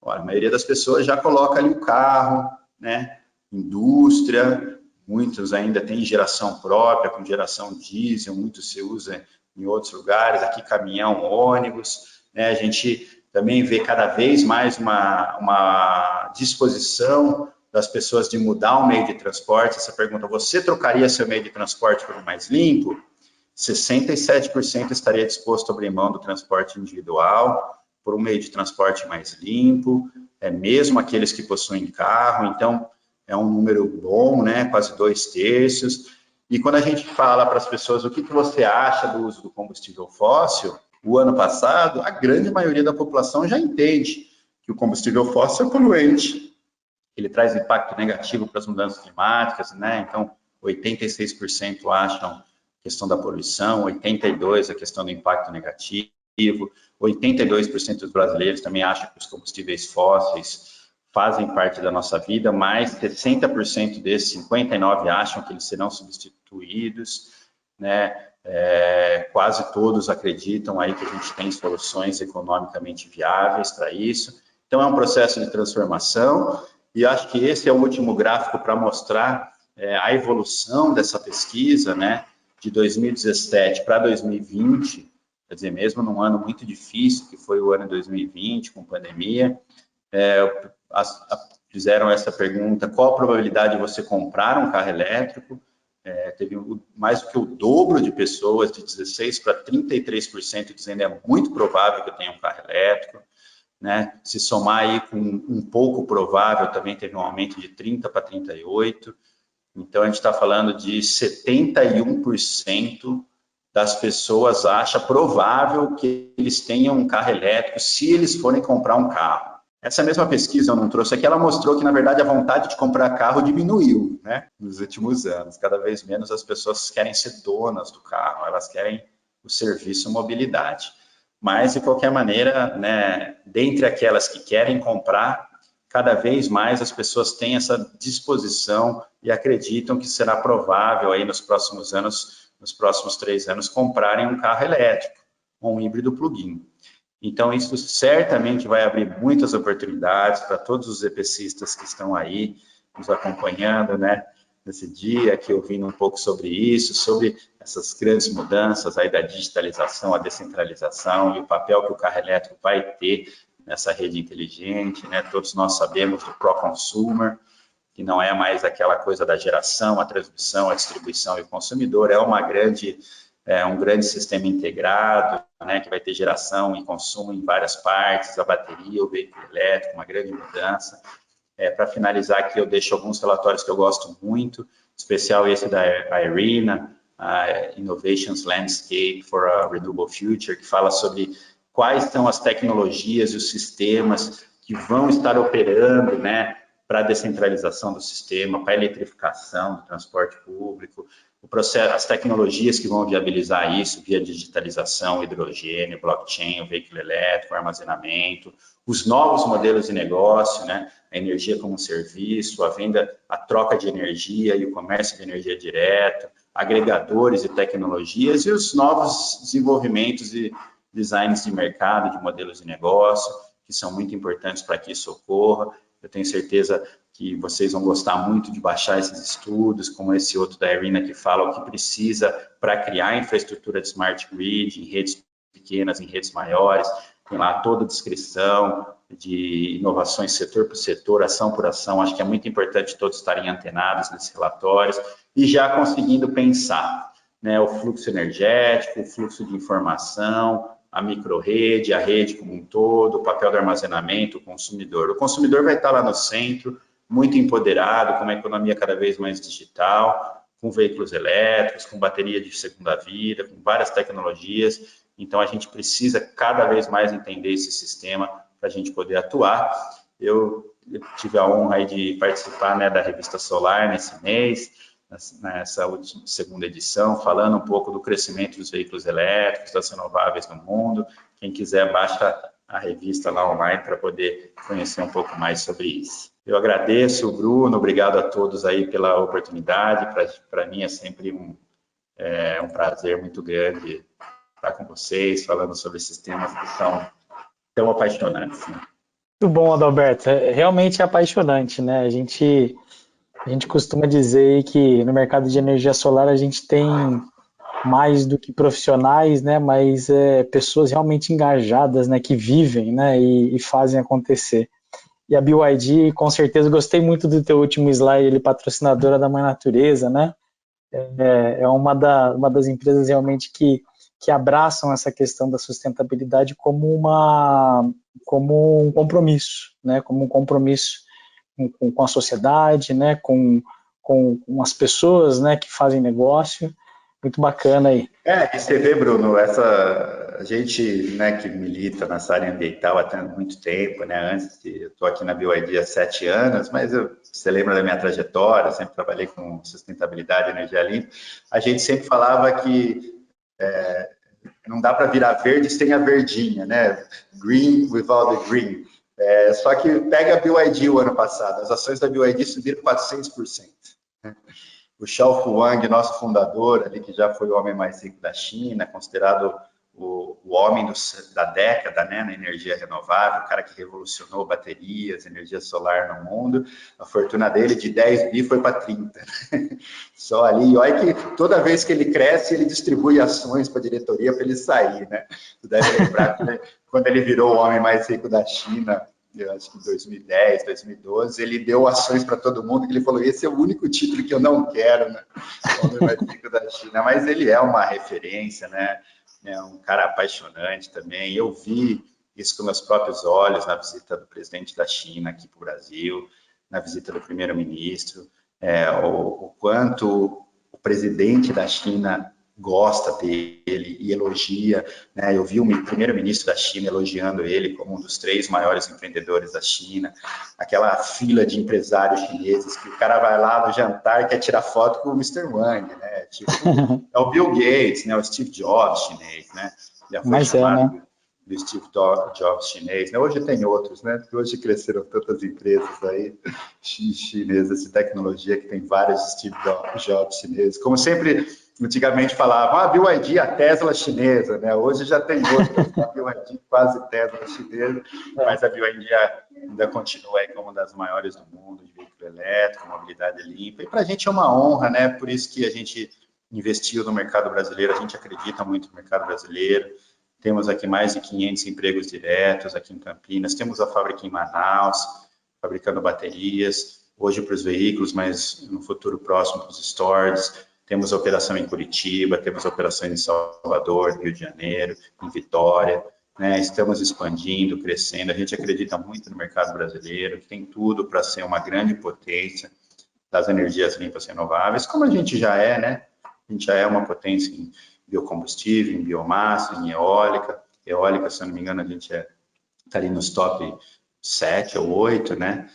olha, a maioria das pessoas já coloca ali o carro, né? Indústria, muitos ainda têm geração própria, com geração diesel, muitos se usa em outros lugares, aqui caminhão, ônibus, né? A gente também vê cada vez mais uma disposição das pessoas de mudar o meio de transporte. Essa pergunta, você trocaria seu meio de transporte por um mais limpo? 67% estaria disposto a abrir mão do transporte individual por um meio de transporte mais limpo, mesmo aqueles que possuem carro. Então, é um número bom, né? Quase 2/3. E quando a gente fala para as pessoas o que você acha do uso do combustível fóssil, o ano passado, a grande maioria da população já entende que o combustível fóssil é poluente, ele traz impacto negativo para as mudanças climáticas, né? Então, 86% acham a questão da poluição, 82% a questão do impacto negativo, 82% dos brasileiros também acham que os combustíveis fósseis fazem parte da nossa vida, mas 60% desses, 59%, acham que eles serão substituídos, né? Quase todos acreditam aí que a gente tem soluções economicamente viáveis para isso. Então, é um processo de transformação. E acho que esse é o último gráfico para mostrar a evolução dessa pesquisa, né? de 2017 para 2020, quer dizer, mesmo num ano muito difícil, que foi o ano de 2020, com pandemia, fizeram essa pergunta: qual a probabilidade de você comprar um carro elétrico? Teve mais do que o dobro de pessoas, de 16% para 33%, dizendo é muito provável que eu tenha um carro elétrico. Né? Se somar aí com um pouco provável, também teve um aumento de 30% para 38%. Então, a gente está falando de 71% das pessoas acha provável que eles tenham um carro elétrico se eles forem comprar um carro. Essa mesma pesquisa eu não trouxe aqui, ela mostrou que, na verdade, a vontade de comprar carro diminuiu, né, nos últimos anos. Cada vez menos as pessoas querem ser donas do carro, elas querem o serviço mobilidade. Mas, de qualquer maneira, né, dentre aquelas que querem comprar, cada vez mais as pessoas têm essa disposição e acreditam que será provável aí nos próximos anos, nos próximos 3 anos, comprarem um carro elétrico ou um híbrido plug-in. Então, isso certamente vai abrir muitas oportunidades para todos os EPCistas que estão aí nos acompanhando, né, nesse dia, aqui ouvindo um pouco sobre isso, sobre essas grandes mudanças aí da digitalização, a descentralização e o papel que o carro elétrico vai ter nessa rede inteligente, né? Todos nós sabemos do Pro-Consumer, que não é mais aquela coisa da geração, a transmissão, a distribuição e o consumidor, é um grande sistema integrado, né, que vai ter geração e consumo em várias partes, a bateria, o veículo elétrico, uma grande mudança. Para finalizar aqui, eu deixo alguns relatórios que eu gosto muito, especial esse da IRENA, Innovations Landscape for a Renewable Future, que fala sobre quais são as tecnologias e os sistemas que vão estar operando, né, para a descentralização do sistema, para a eletrificação do transporte público, as tecnologias que vão viabilizar isso via digitalização, hidrogênio, blockchain, o veículo elétrico, o armazenamento, os novos modelos de negócio, né, a energia como serviço, a venda, a troca de energia e o comércio de energia direto, agregadores de tecnologias e os novos desenvolvimentos e designs de mercado, de modelos de negócio, que são muito importantes para que isso ocorra. Eu tenho certeza que vocês vão gostar muito de baixar esses estudos, como esse outro da IRENA, que fala o que precisa para criar infraestrutura de smart grid, em redes pequenas, em redes maiores. Tem lá toda a descrição de inovações setor por setor, ação por ação. Acho que é muito importante todos estarem antenados nesses relatórios e já conseguindo pensar, né, o fluxo energético, o fluxo de informação, a microrrede, a rede como um todo, o papel do armazenamento, o consumidor. O consumidor vai estar lá no centro, muito empoderado, com uma economia cada vez mais digital, com veículos elétricos, com bateria de segunda vida, com várias tecnologias. Então, a gente precisa cada vez mais entender esse sistema para a gente poder atuar. Eu tive a honra aí de participar, né, da revista Solar nesse mês, nessa última, segunda edição, falando um pouco do crescimento dos veículos elétricos, das renováveis no mundo. Quem quiser, baixa a revista lá online para poder conhecer um pouco mais sobre isso. Eu agradeço, Bruno, obrigado a todos aí pela oportunidade. Para mim é sempre um prazer muito grande estar com vocês, falando sobre esses temas que são tão apaixonantes, né? Muito bom, Adalberto. Realmente é apaixonante, né? A gente costuma dizer que no mercado de energia solar a gente tem mais do que profissionais, né? Mas pessoas realmente engajadas, né? Que vivem, né? E fazem acontecer. E a BYD, com certeza, gostei muito do teu último slide, ele patrocinadora da Mãe Natureza, né? É uma das empresas realmente que abraçam essa questão da sustentabilidade como um compromisso, né? Como um compromisso com a sociedade, né? Com as pessoas, né? Que fazem negócio. Muito bacana aí. E você vê, Bruno, a gente, né, que milita nessa área ambiental há muito tempo, né? Eu estou aqui na BYD há 7 anos, mas você lembra da minha trajetória, sempre trabalhei com sustentabilidade e energia limpa. A gente sempre falava que não dá para virar verde sem a verdinha, né? Green without the green. Só que pega a BYD o ano passado, as ações da BYD subiram 400%. Né? O Xiao Fuang, nosso fundador, ali, que já foi o homem mais rico da China, considerado o homem da década, né, na energia renovável, o cara que revolucionou baterias, energia solar no mundo. A fortuna dele de 10 bi foi para 30. Só ali. E olha que toda vez que ele cresce, ele distribui ações para a diretoria para ele sair, né? Tu deve lembrar quando ele virou o homem mais rico da China, eu acho que em 2010, 2012, ele deu ações para todo mundo, que ele falou, esse é o único título que eu não quero, né? O homem mais rico da China. Mas ele é uma referência, né? É um cara apaixonante também. Eu vi isso com meus próprios olhos na visita do presidente da China aqui para o Brasil, na visita do primeiro-ministro, o quanto o presidente da China gosta dele e elogia, né? Eu vi o primeiro-ministro da China elogiando ele como um dos 3 maiores empreendedores da China, aquela fila de empresários chineses que o cara vai lá no jantar e quer tirar foto com o Mr. Wang, né? Tipo, é o Bill Gates, né? O Steve Jobs chinês, né? Já foi chamado, né? Do Steve Jobs chinês, né? Hoje tem outros, né? Porque hoje cresceram tantas empresas aí chinesas de tecnologia que tem vários Steve Jobs chineses. Como sempre, antigamente falavam, a BYD, a Tesla chinesa, né? Hoje já tem outras, a BYD quase Tesla chinesa, mas a BYD ainda continua aí como uma das maiores do mundo de veículo elétrico, mobilidade limpa. E para a gente é uma honra, né? Por isso que a gente investiu no mercado brasileiro, a gente acredita muito no mercado brasileiro. Temos aqui mais de 500 empregos diretos aqui em Campinas. Temos a fábrica em Manaus, fabricando baterias, hoje para os veículos, mas no futuro próximo para os stores. Temos operação em Curitiba, temos operações em Salvador, Rio de Janeiro, em Vitória, né? Estamos expandindo, crescendo. A gente acredita muito no mercado brasileiro, que tem tudo para ser uma grande potência das energias limpas e renováveis, como a gente já é, né? A gente já é uma potência em biocombustível, em biomassa, em eólica. Eólica, se eu não me engano, a gente está ali nos top 7 ou 8, né?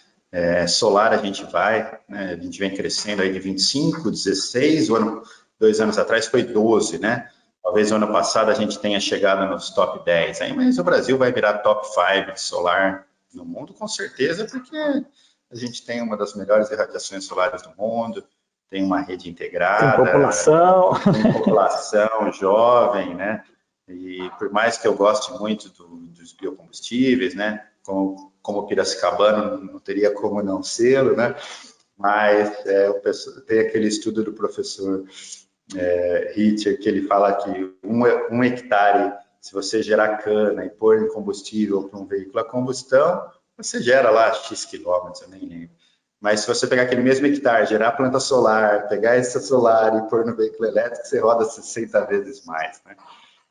Solar a gente vai, né? A gente vem crescendo aí de 25, 16, 2 anos atrás foi 12, né? Talvez o ano passado a gente tenha chegado nos top 10, aí, mas o Brasil vai virar top 5 de solar no mundo, com certeza, porque a gente tem uma das melhores irradiações solares do mundo, tem uma rede integrada, tem população jovem, né? E por mais que eu goste muito dos biocombustíveis, né? Como piracicabano, não teria como não sê-lo, né? Mas tem aquele estudo do professor Hitcher, que ele fala que um hectare, se você gerar cana e pôr em combustível para um veículo a combustão, você gera lá X quilômetros, eu nem lembro. Mas se você pegar aquele mesmo hectare, gerar planta solar, pegar esse solar e pôr no veículo elétrico, você roda 60 vezes mais, né?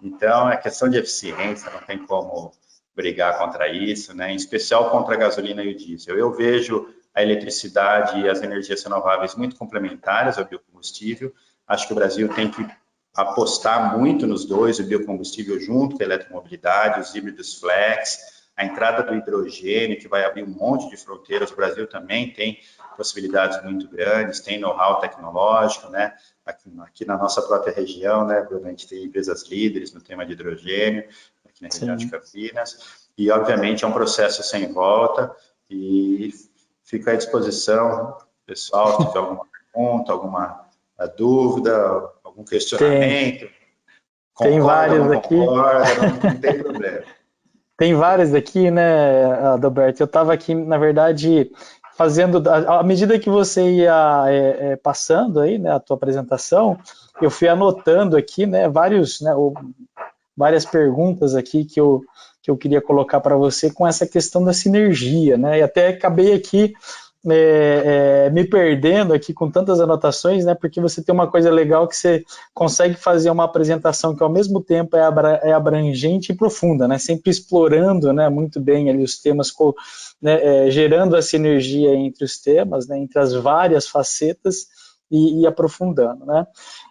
Então, é questão de eficiência, não tem como brigar contra isso, né? Em especial contra a gasolina e o diesel. Eu vejo a eletricidade e as energias renováveis muito complementares ao biocombustível. Acho que o Brasil tem que apostar muito nos dois, o biocombustível junto com a eletromobilidade, os híbridos flex, a entrada do hidrogênio, que vai abrir um monte de fronteiras. O Brasil também tem possibilidades muito grandes, tem know-how tecnológico, né? Aqui na nossa própria região, né, Bruno, a gente tem empresas líderes no tema de hidrogênio, aqui na região de Campinas, e obviamente é um processo sem volta, e fico à disposição, pessoal, se tiver alguma pergunta, alguma dúvida, algum questionamento, tem vários aqui. Não tem problema. Tem vários aqui, né, Adalberto? Eu estava aqui, na verdade, fazendo, à medida que você ia passando aí, né, a tua apresentação, eu fui anotando aqui, né, várias perguntas aqui que eu queria colocar para você com essa questão da sinergia, né, e até acabei aqui me perdendo aqui com tantas anotações, né, porque você tem uma coisa legal que você consegue fazer uma apresentação que ao mesmo tempo é abrangente e profunda, né, sempre explorando, né, muito bem ali os temas, né, gerando a sinergia entre os temas, né, entre as várias facetas e aprofundando, né,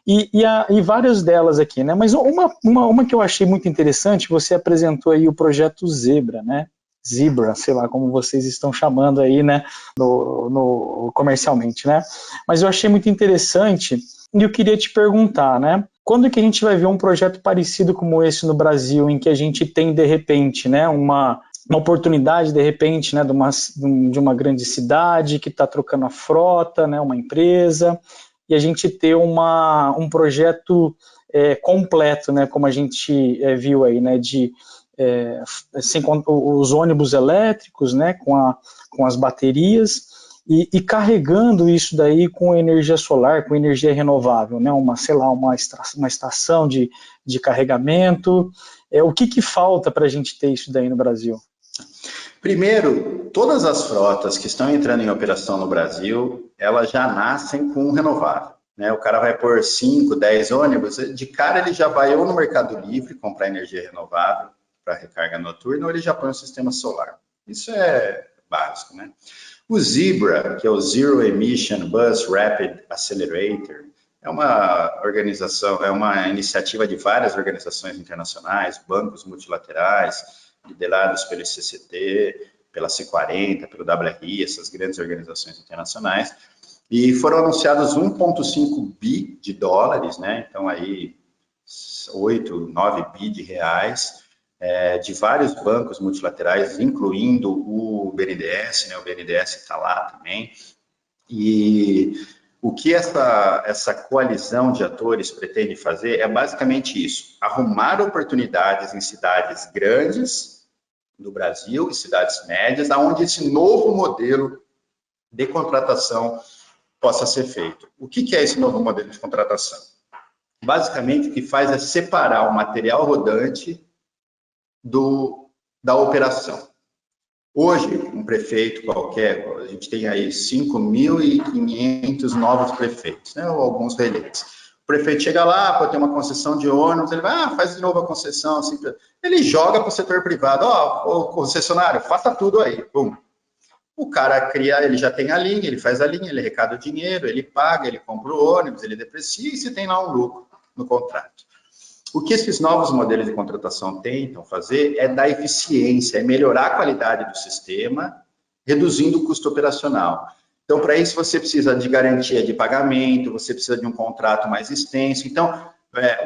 e várias delas aqui, né, mas uma que eu achei muito interessante, você apresentou aí o projeto Zebra, né, Zebra, sei lá como vocês estão chamando aí, né, no comercialmente, né, mas eu achei muito interessante e eu queria te perguntar, né, quando que a gente vai ver um projeto parecido como esse no Brasil, em que a gente tem, de repente, né, uma oportunidade, de repente, né, de uma grande cidade que está trocando a frota, né, uma empresa, e a gente ter um projeto completo, né, como a gente viu aí, né, os ônibus elétricos, né, com as baterias, e carregando isso daí com energia solar, com energia renovável, né, uma estação de carregamento. O que falta para a gente ter isso daí no Brasil? Primeiro, todas as frotas que estão entrando em operação no Brasil, elas já nascem com renovável. Né? O cara vai pôr 5, 10 ônibus, de cara ele já vai ou no Mercado Livre comprar energia renovável para recarga noturna, ou ele já põe um sistema solar. Isso é básico, né? O Zebra, que é o Zero Emission Bus Rapid Accelerator, é uma organização, é uma iniciativa de várias organizações internacionais, bancos multilaterais, liderados pelo ICCT, pela C40, pelo WRI, essas grandes organizações internacionais, e foram anunciados 1,5 bi de dólares, né? Então aí 8, 9 bi de reais, de vários bancos multilaterais, incluindo o BNDES, né? O BNDES está lá também. E o que essa coalizão de atores pretende fazer é basicamente isso: arrumar oportunidades em cidades grandes do Brasil e cidades médias, onde esse novo modelo de contratação possa ser feito. O que é esse novo modelo de contratação? Basicamente, o que faz é separar o material rodante da operação. Hoje, um prefeito qualquer, a gente tem aí 5.500 novos prefeitos, né, ou alguns reeleitos. O prefeito chega lá, pode ter uma concessão de ônibus, ele vai, faz de novo a concessão, assim, ele joga para o setor privado, o concessionário, faça tudo aí, bum. O cara cria, ele já tem a linha, ele faz a linha, ele arrecada o dinheiro, ele paga, ele compra o ônibus, ele deprecia e se tem lá um lucro no contrato. O que esses novos modelos de contratação tentam fazer é dar eficiência, é melhorar a qualidade do sistema, reduzindo o custo operacional. Então, para isso, você precisa de garantia de pagamento, você precisa de um contrato mais extenso. Então,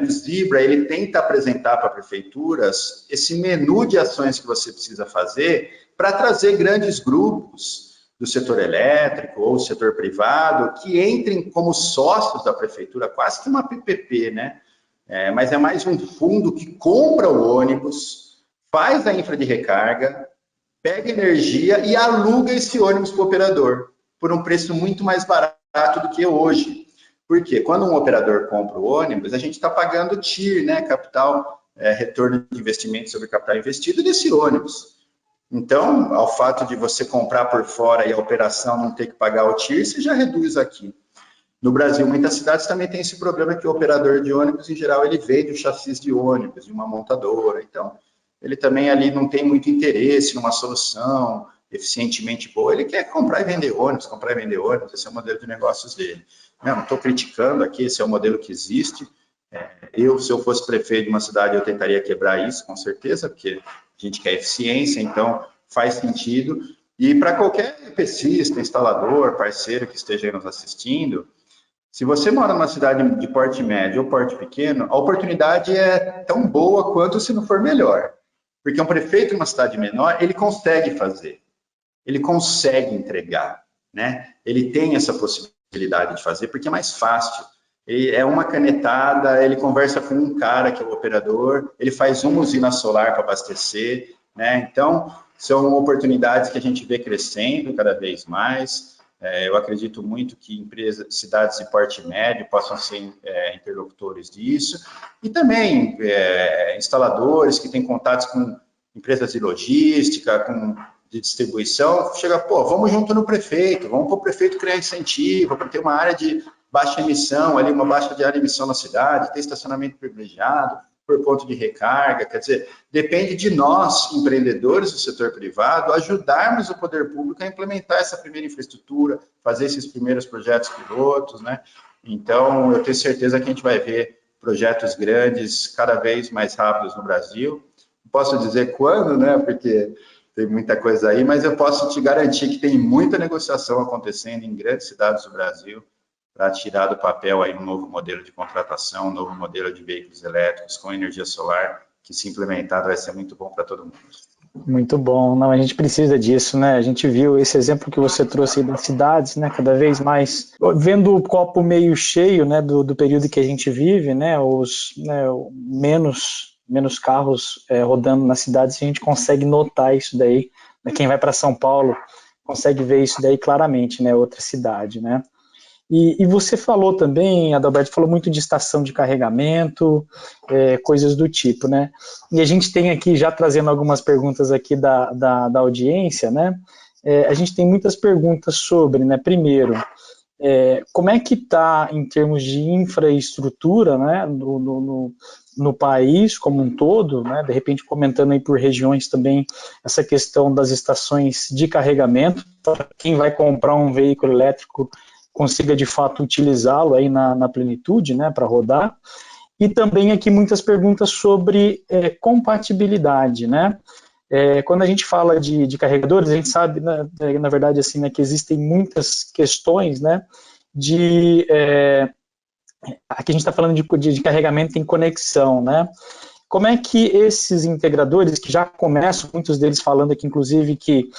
o Zebra, ele tenta apresentar para prefeituras esse menu de ações que você precisa fazer para trazer grandes grupos do setor elétrico ou setor privado que entrem como sócios da prefeitura, quase que uma PPP, né? Mas é mais um fundo que compra o ônibus, faz a infra de recarga, pega energia e aluga esse ônibus para o operador, por um preço muito mais barato do que hoje. Por quê? Quando um operador compra o ônibus, a gente está pagando TIR, né? Capital, retorno de investimento sobre capital investido desse ônibus. Então, ao fato de você comprar por fora e a operação não ter que pagar o TIR, você já reduz aqui. No Brasil, muitas cidades também tem esse problema que o operador de ônibus, em geral, ele vende o chassi de ônibus, de uma montadora. Então, ele também ali não tem muito interesse numa solução eficientemente boa. Ele quer comprar e vender ônibus, esse é o modelo de negócios dele. Não estou criticando aqui, esse é o modelo que existe. Se eu fosse prefeito de uma cidade, eu tentaria quebrar isso, com certeza, porque a gente quer eficiência, então faz sentido. E para qualquer EPCista, instalador, parceiro que esteja nos assistindo, se você mora numa cidade de porte médio ou porte pequeno, a oportunidade é tão boa quanto se não for melhor. Porque um prefeito de uma cidade menor, ele consegue fazer, ele consegue entregar, né? Ele tem essa possibilidade de fazer porque é mais fácil. É uma canetada, ele conversa com um cara que é o operador, ele faz uma usina solar para abastecer, né? Então, são oportunidades que a gente vê crescendo cada vez mais. Eu acredito muito que cidades de porte médio possam ser interlocutores disso, e também instaladores que têm contatos com empresas de logística, de distribuição, chega, vamos junto no prefeito, vamos para o prefeito criar incentivo, para ter uma área de baixa emissão, ali uma baixa de área de emissão na cidade, ter estacionamento privilegiado, por ponto de recarga, quer dizer, depende de nós, empreendedores do setor privado, ajudarmos o poder público a implementar essa primeira infraestrutura, fazer esses primeiros projetos pilotos, né? Então, eu tenho certeza que a gente vai ver projetos grandes, cada vez mais rápidos no Brasil. Não posso dizer quando, né? Porque tem muita coisa aí, mas eu posso te garantir que tem muita negociação acontecendo em grandes cidades do Brasil, para tirar do papel aí um novo modelo de contratação, um novo modelo de veículos elétricos com energia solar, que se implementado vai ser muito bom para todo mundo. Muito bom. Não, a gente precisa disso, né? A gente viu esse exemplo que você trouxe aí das cidades, né? Cada vez mais vendo o copo meio cheio, né? Do período que a gente vive, né? Menos carros rodando nas cidades, a gente consegue notar isso daí. Quem vai para São Paulo consegue ver isso daí claramente, né? Outra cidade, né? E você falou também, Adalberto, falou muito de estação de carregamento, coisas do tipo, né? E a gente tem aqui, já trazendo algumas perguntas aqui da audiência, né? A gente tem muitas perguntas sobre, né? Primeiro, como é que está em termos de infraestrutura, né? No país como um todo, né? De repente comentando aí por regiões também essa questão das estações de carregamento, para quem vai comprar um veículo elétrico consiga de fato utilizá-lo aí na plenitude, né, para rodar. E também aqui muitas perguntas sobre compatibilidade, né? Quando a gente fala de carregadores, a gente sabe, na verdade, assim, né, que existem muitas questões, né, aqui a gente está falando de carregamento em conexão, né? Como é que esses integradores, que já começam, muitos deles falando aqui, inclusive, que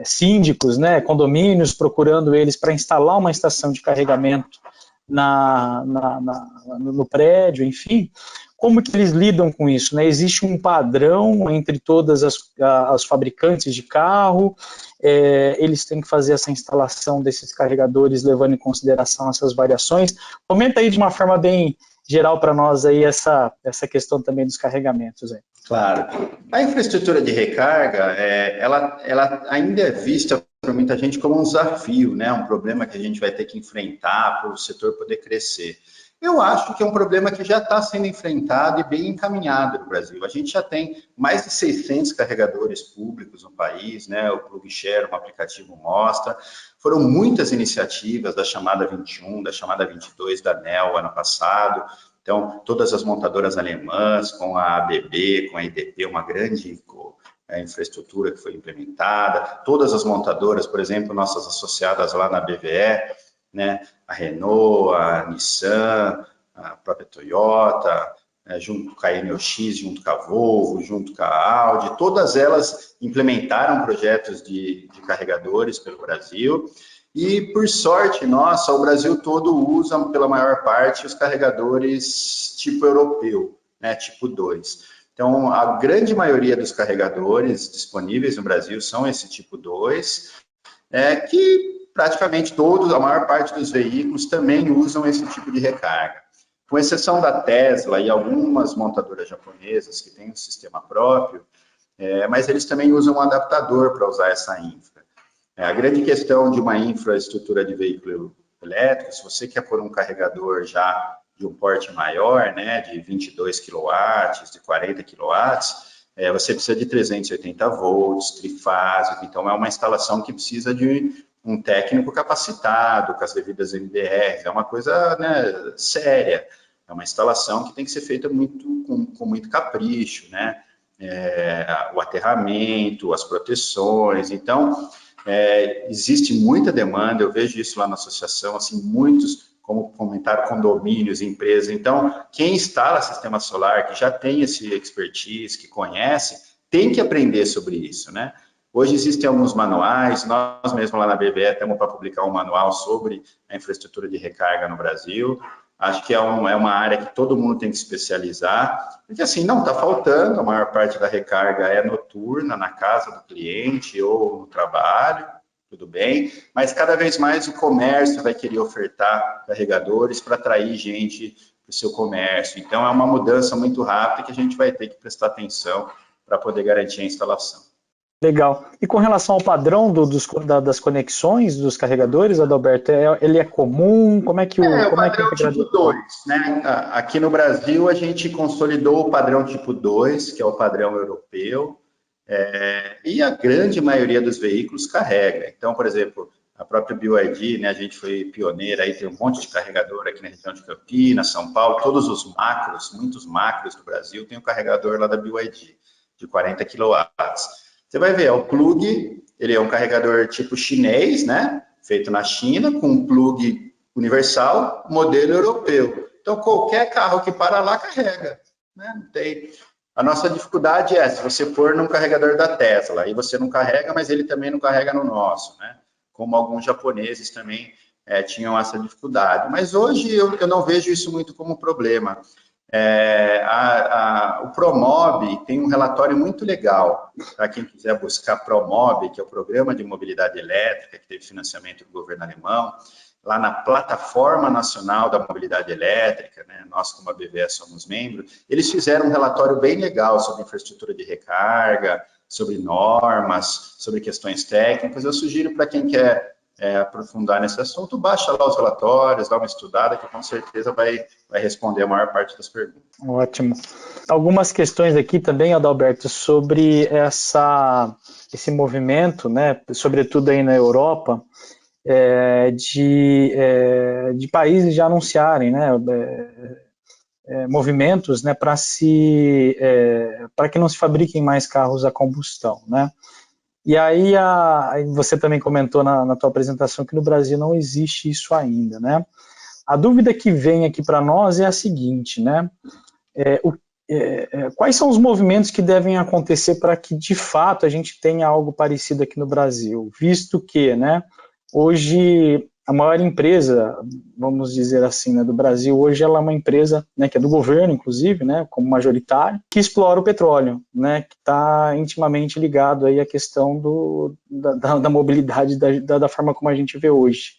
síndicos, né, condomínios, procurando eles para instalar uma estação de carregamento no prédio, enfim, como que eles lidam com isso? Né? Existe um padrão entre todas as fabricantes de carro, eles têm que fazer essa instalação desses carregadores levando em consideração essas variações. Comenta aí de uma forma bem geral para nós aí essa questão também dos carregamentos. Aí. Claro. A infraestrutura de recarga, ela ainda é vista por muita gente como um desafio, né? Um problema que a gente vai ter que enfrentar para o setor poder crescer. Eu acho que é um problema que já está sendo enfrentado e bem encaminhado no Brasil. A gente já tem mais de 600 carregadores públicos no país, né? O PlugShare, um aplicativo mostra. Foram muitas iniciativas da chamada 21, da chamada 22 da ANEEL ano passado. Então, todas as montadoras alemãs, com a ABB, com a IDP, uma grande infraestrutura que foi implementada. Todas as montadoras, por exemplo, nossas associadas lá na BVE, né, a Renault, a Nissan, a própria Toyota, junto com a NOX, junto com a Volvo, junto com a Audi, todas elas implementaram projetos de carregadores pelo Brasil. E, por sorte nossa, o Brasil todo usa, pela maior parte, os carregadores tipo europeu, né, tipo 2. Então, a grande maioria dos carregadores disponíveis no Brasil são esse tipo 2, que praticamente todos, a maior parte dos veículos também usam esse tipo de recarga. Com exceção da Tesla e algumas montadoras japonesas que têm um sistema próprio, mas eles também usam um adaptador para usar essa infra. A grande questão de uma infraestrutura de veículo elétrico, se você quer pôr um carregador já de um porte maior, né, de 22 kW, de 40 kW, você precisa de 380 volts, trifásico, então é uma instalação que precisa de um técnico capacitado, com as devidas MDRs, é uma coisa, né, séria, é uma instalação que tem que ser feita com muito capricho, né, o aterramento, as proteções, então existe muita demanda, eu vejo isso lá na associação, assim, muitos, como comentaram, condomínios, empresas. Então, quem instala sistema solar, que já tem esse expertise, que conhece, tem que aprender sobre isso, né? Hoje existem alguns manuais, nós mesmos lá na BVE estamos para publicar um manual sobre a infraestrutura de recarga no Brasil. Acho que é uma área que todo mundo tem que se especializar, porque assim, não está faltando, a maior parte da recarga é noturna, na casa do cliente ou no trabalho, tudo bem, mas cada vez mais o comércio vai querer ofertar carregadores para atrair gente para o seu comércio. Então, é uma mudança muito rápida que a gente vai ter que prestar atenção para poder garantir a instalação. Legal. E com relação ao padrão das conexões dos carregadores, Adalberto, ele é comum? Como é que o padrão tipo 2, né? Aqui no Brasil, a gente consolidou o padrão tipo 2, que é o padrão europeu, e a grande maioria dos veículos carrega. Então, por exemplo, a própria BYD, né, a gente foi pioneira, aí tem um monte de carregador aqui na região de Campinas, São Paulo, todos os macros, muitos macros do Brasil, tem um carregador lá da BYD, de 40 kW. Você vai ver, o plug, ele é um carregador tipo chinês, né, feito na China, com um plug universal, modelo europeu. Então, qualquer carro que para lá carrega, né, não tem... A nossa dificuldade é, se você for num carregador da Tesla, aí você não carrega, mas ele também não carrega no nosso, né? Como alguns japoneses também tinham essa dificuldade. Mas hoje eu não vejo isso muito como problema. O Promob tem um relatório muito legal, para quem quiser buscar Promob, que é o Programa de Mobilidade Elétrica, que teve financiamento do governo alemão, lá na Plataforma Nacional da Mobilidade Elétrica, né, nós como a BVE somos membros, eles fizeram um relatório bem legal sobre infraestrutura de recarga, sobre normas, sobre questões técnicas. Eu sugiro para quem quer aprofundar nesse assunto, baixa lá os relatórios, dá uma estudada, que com certeza vai responder a maior parte das perguntas. Ótimo. Algumas questões aqui também, Adalberto, sobre esse movimento, né, sobretudo aí na Europa, de países já anunciarem, né, movimentos, né, para que não se fabriquem mais carros a combustão, né? E aí você também comentou na tua apresentação que no Brasil não existe isso ainda, né? A dúvida que vem aqui para nós é a seguinte, né? Quais são os movimentos que devem acontecer para que, de fato, a gente tenha algo parecido aqui no Brasil? Visto que, né, hoje, a maior empresa, vamos dizer assim, né, do Brasil, hoje ela é uma empresa, né, que é do governo, inclusive, né, como majoritário, que explora o petróleo, né, que está intimamente ligado aí à questão da mobilidade da forma como a gente vê hoje.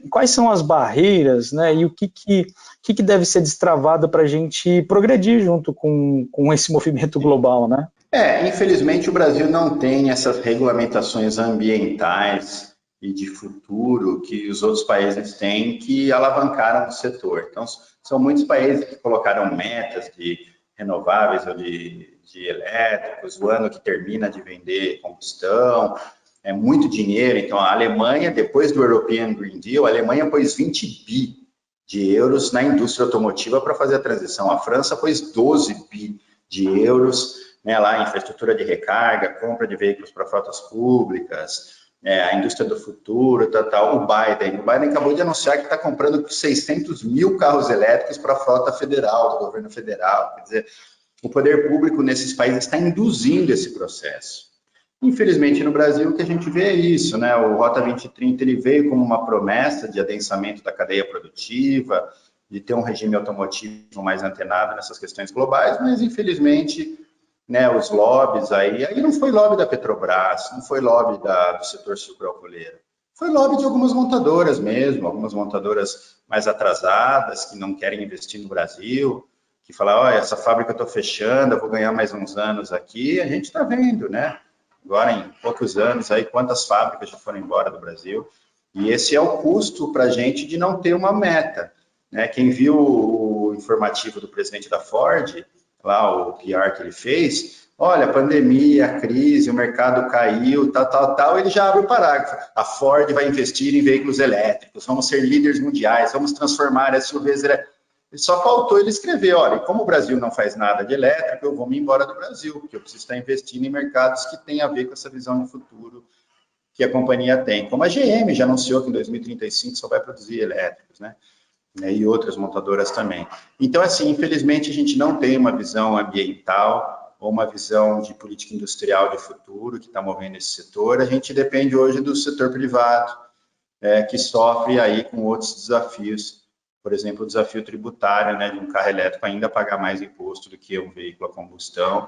Quais são as barreiras, né, e o que deve ser destravado para a gente progredir junto com esse movimento global, né? Infelizmente o Brasil não tem essas regulamentações ambientais e de futuro que os outros países têm, que alavancaram o setor. Então, são muitos países que colocaram metas de renováveis ou de elétricos, o ano que termina de vender combustão, é muito dinheiro. Então, a Alemanha, depois do European Green Deal, a Alemanha pôs 20 bi de euros na indústria automotiva para fazer a transição. A França pôs 12 bi de euros, né, lá em infraestrutura de recarga, compra de veículos para frotas públicas, a indústria do futuro, tal. O Biden acabou de anunciar que está comprando 600 mil carros elétricos para a frota federal, do governo federal. Quer dizer, o poder público nesses países está induzindo esse processo. Infelizmente, no Brasil, o que a gente vê é isso, né? O Rota 2030 ele veio como uma promessa de adensamento da cadeia produtiva, de ter um regime automotivo mais antenado nessas questões globais, mas, infelizmente, né, os lobbies aí não foi lobby da Petrobras, não foi lobby do setor sucroalcooleiro, foi lobby de algumas montadoras mesmo, algumas montadoras mais atrasadas, que não querem investir no Brasil, que falam, olha, essa fábrica eu estou fechando, eu vou ganhar mais uns anos aqui, a gente está vendo, né? Agora, em poucos anos, aí, quantas fábricas já foram embora do Brasil, e esse é o custo para a gente de não ter uma meta, né? Quem viu o informativo do presidente da Ford, lá o PR que ele fez, olha, pandemia, crise, o mercado caiu, tal, ele já abre o parágrafo. A Ford vai investir em veículos elétricos, vamos ser líderes mundiais, vamos transformar SUVs elétricos. Só faltou ele escrever, olha, como o Brasil não faz nada de elétrico, eu vou me embora do Brasil, porque eu preciso estar investindo em mercados que têm a ver com essa visão de futuro que a companhia tem. Como a GM já anunciou que em 2035 só vai produzir elétricos, né? E outras montadoras também. Então, assim, infelizmente, a gente não tem uma visão ambiental ou uma visão de política industrial de futuro que está movendo esse setor. A gente depende hoje do setor privado, que sofre aí com outros desafios. Por exemplo, o desafio tributário, né, de um carro elétrico ainda pagar mais imposto do que um veículo a combustão.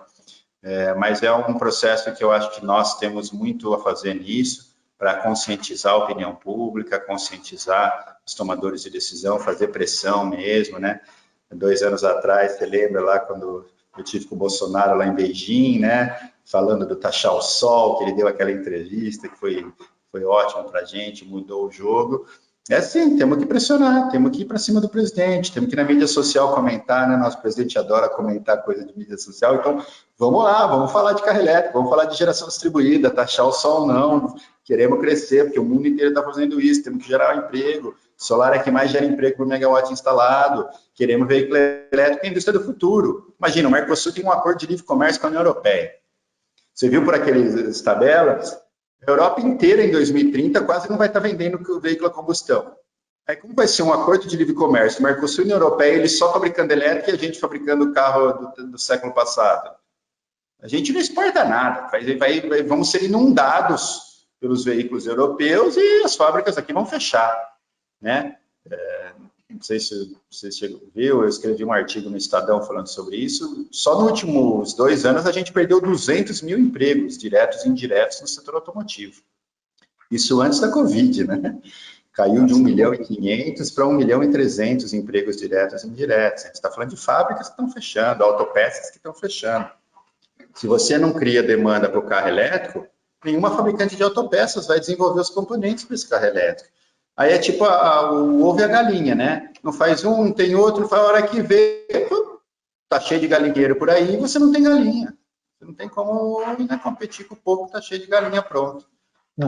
Mas é um processo que eu acho que nós temos muito a fazer nisso, para conscientizar a opinião pública, conscientizar os tomadores de decisão, fazer pressão mesmo, né? 2 anos atrás, você lembra lá quando eu tive com o Bolsonaro lá em Beijing, né? Falando do taxar o sol, que ele deu aquela entrevista que foi ótimo para a gente, mudou o jogo. Sim, temos que pressionar, temos que ir para cima do presidente, temos que ir na mídia social comentar, né? Nosso presidente adora comentar coisa de mídia social, então vamos lá, vamos falar de carro elétrico, vamos falar de geração distribuída, taxar o sol não, queremos crescer, porque o mundo inteiro está fazendo isso, temos que gerar emprego, solar é que mais gera emprego por megawatt instalado, queremos veículo elétrico e indústria do futuro. Imagina, o Mercosul tem um acordo de livre comércio com a União Europeia. Você viu por aquelas tabelas? A Europa inteira, em 2030, quase não vai estar vendendo o veículo a combustão. Aí como vai ser um acordo de livre comércio? Mercosul e União Europeia, eles só fabricando elétrica e a gente fabricando o carro do século passado. A gente não exporta nada, vamos ser inundados pelos veículos europeus e as fábricas aqui vão fechar, né? Não sei se você viu, eu escrevi um artigo no Estadão falando sobre isso. Só nos últimos 2 anos a gente perdeu 200 mil empregos, diretos e indiretos, no setor automotivo. Isso antes da Covid, né? Caiu de 1,5 milhão para 1,3 milhão empregos diretos e indiretos. A gente está falando de fábricas que estão fechando, autopeças que estão fechando. Se você não cria demanda para o carro elétrico, nenhuma fabricante de autopeças vai desenvolver os componentes para esse carro elétrico. Aí é tipo o ovo e a galinha, né? Não faz um, tem outro, não faz a hora que vê, tá cheio de galinheiro por aí e você não tem galinha. Você não tem como, né, competir com o pouco que tá cheio de galinha pronto.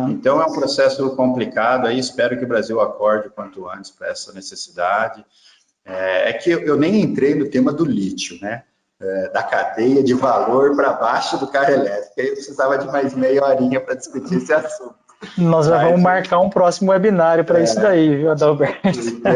Então é um processo complicado, aí espero que o Brasil acorde o quanto antes para essa necessidade. É que eu nem entrei no tema do lítio, né? Da cadeia de valor para baixo do carro elétrico. Aí eu precisava de mais meia horinha para discutir esse assunto. Nós já vamos marcar um próximo webinário para isso daí, viu, Adalberto?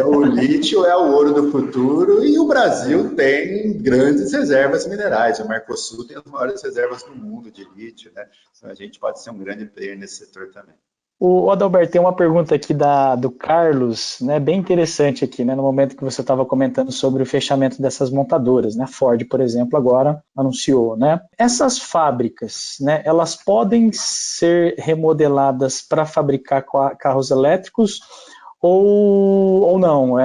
O lítio é o ouro do futuro e o Brasil tem grandes reservas minerais. O Mercosul tem as maiores reservas do mundo de lítio, né? Então a gente pode ser um grande player nesse setor também. O Adalberto, tem uma pergunta aqui do Carlos, né, bem interessante aqui, né, no momento que você estava comentando sobre o fechamento dessas montadoras, né, a Ford, por exemplo, agora anunciou, né, essas fábricas, né, elas podem ser remodeladas para fabricar carros elétricos ou não?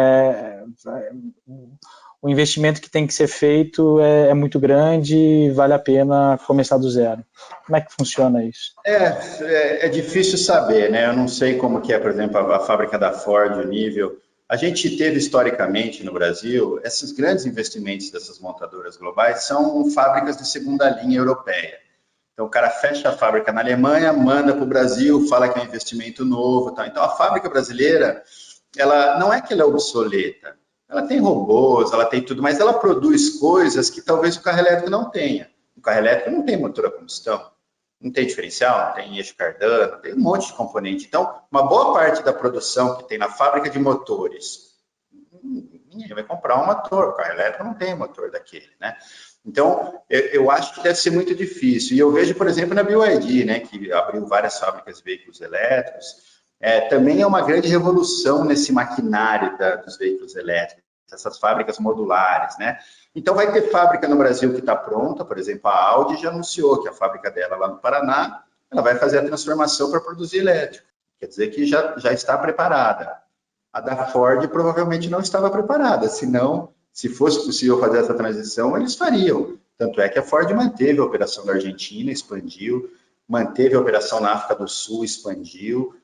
O investimento que tem que ser feito é muito grande e vale a pena começar do zero. Como é que funciona isso? É difícil saber, né? Eu não sei como que é, por exemplo, a fábrica da Ford, o nível. A gente teve historicamente no Brasil, esses grandes investimentos dessas montadoras globais são fábricas de segunda linha europeia. Então o cara fecha a fábrica na Alemanha, manda para o Brasil, fala que é um investimento novo. Tá? Então a fábrica brasileira, ela não é que ela é obsoleta. Ela tem robôs, ela tem tudo, mas ela produz coisas que talvez o carro elétrico não tenha. O carro elétrico não tem motor a combustão, não tem diferencial, não tem eixo cardano, tem um monte de componente. Então, uma boa parte da produção que tem na fábrica de motores, ninguém vai comprar um motor, o carro elétrico não tem motor daquele, né? Então, eu acho que deve ser muito difícil. E eu vejo, por exemplo, na BYD, né, que abriu várias fábricas de veículos elétricos, também é uma grande revolução nesse maquinário dos veículos elétricos, essas fábricas modulares, né? Então vai ter fábrica no Brasil que está pronta, por exemplo, a Audi já anunciou que a fábrica dela lá no Paraná, ela vai fazer a transformação para produzir elétrico, quer dizer que já está preparada. A da Ford provavelmente não estava preparada, senão, se fosse possível fazer essa transição, eles fariam. Tanto é que a Ford manteve a operação na Argentina, expandiu, manteve a operação na África do Sul, expandiu,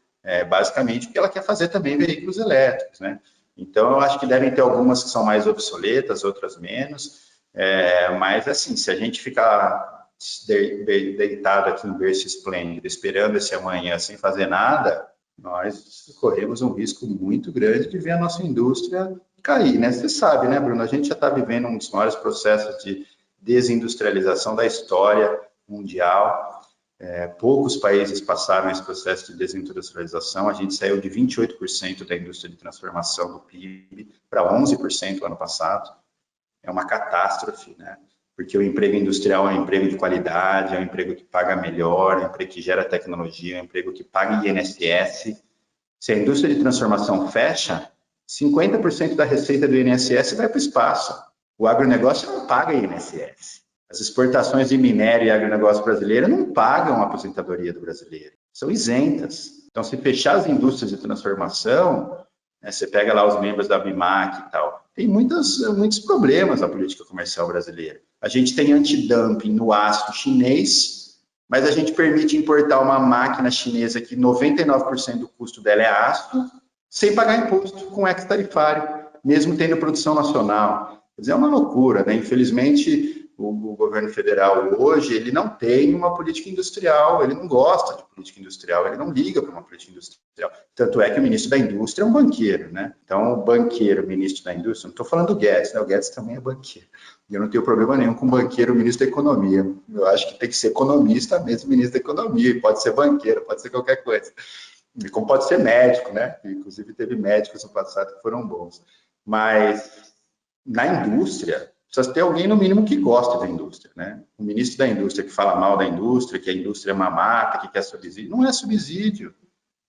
basicamente porque ela quer fazer também veículos elétricos, né? Então, eu acho que devem ter algumas que são mais obsoletas, outras menos, mas, assim, se a gente ficar deitado aqui em berço esplêndido, esperando esse amanhã sem fazer nada, nós corremos um risco muito grande de ver a nossa indústria cair, né? Você sabe, né, Bruno? A gente já está vivendo um dos maiores processos de desindustrialização da história mundial. Poucos países passaram esse processo de desindustrialização. A gente saiu de 28% da indústria de transformação do PIB para 11% ano passado. É uma catástrofe, né? Porque o emprego industrial é um emprego de qualidade, é um emprego que paga melhor, é um emprego que gera tecnologia, é um emprego que paga INSS. Se a indústria de transformação fecha, 50% da receita do INSS vai para o espaço. O agronegócio não paga INSS. As exportações de minério e agronegócio brasileiro não pagam a aposentadoria do brasileiro, são isentas. Então, se fechar as indústrias de transformação, né, você pega lá os membros da BIMAC e tal, tem muitos problemas na política comercial brasileira. A gente tem antidumping no aço chinês, mas a gente permite importar uma máquina chinesa que 99% do custo dela é aço, sem pagar imposto, com ex-tarifário, mesmo tendo produção nacional. Quer dizer, é uma loucura, né? Infelizmente, o governo federal hoje, ele não tem uma política industrial, ele não gosta de política industrial, ele não liga para uma política industrial. Tanto é que o ministro da Indústria é um banqueiro, né? Então, o banqueiro, ministro da Indústria, não estou falando do Guedes, né? O Guedes também é banqueiro. E eu não tenho problema nenhum com banqueiro, ministro da Economia. Eu acho que tem que ser economista mesmo, ministro da Economia, e pode ser banqueiro, pode ser qualquer coisa. como pode ser médico, né? Inclusive teve médicos no passado que foram bons. Mas na indústria, precisa ter alguém, no mínimo, que goste da indústria, né? O ministro da indústria que fala mal da indústria, que a indústria é mamata, que quer subsídio. Não é subsídio.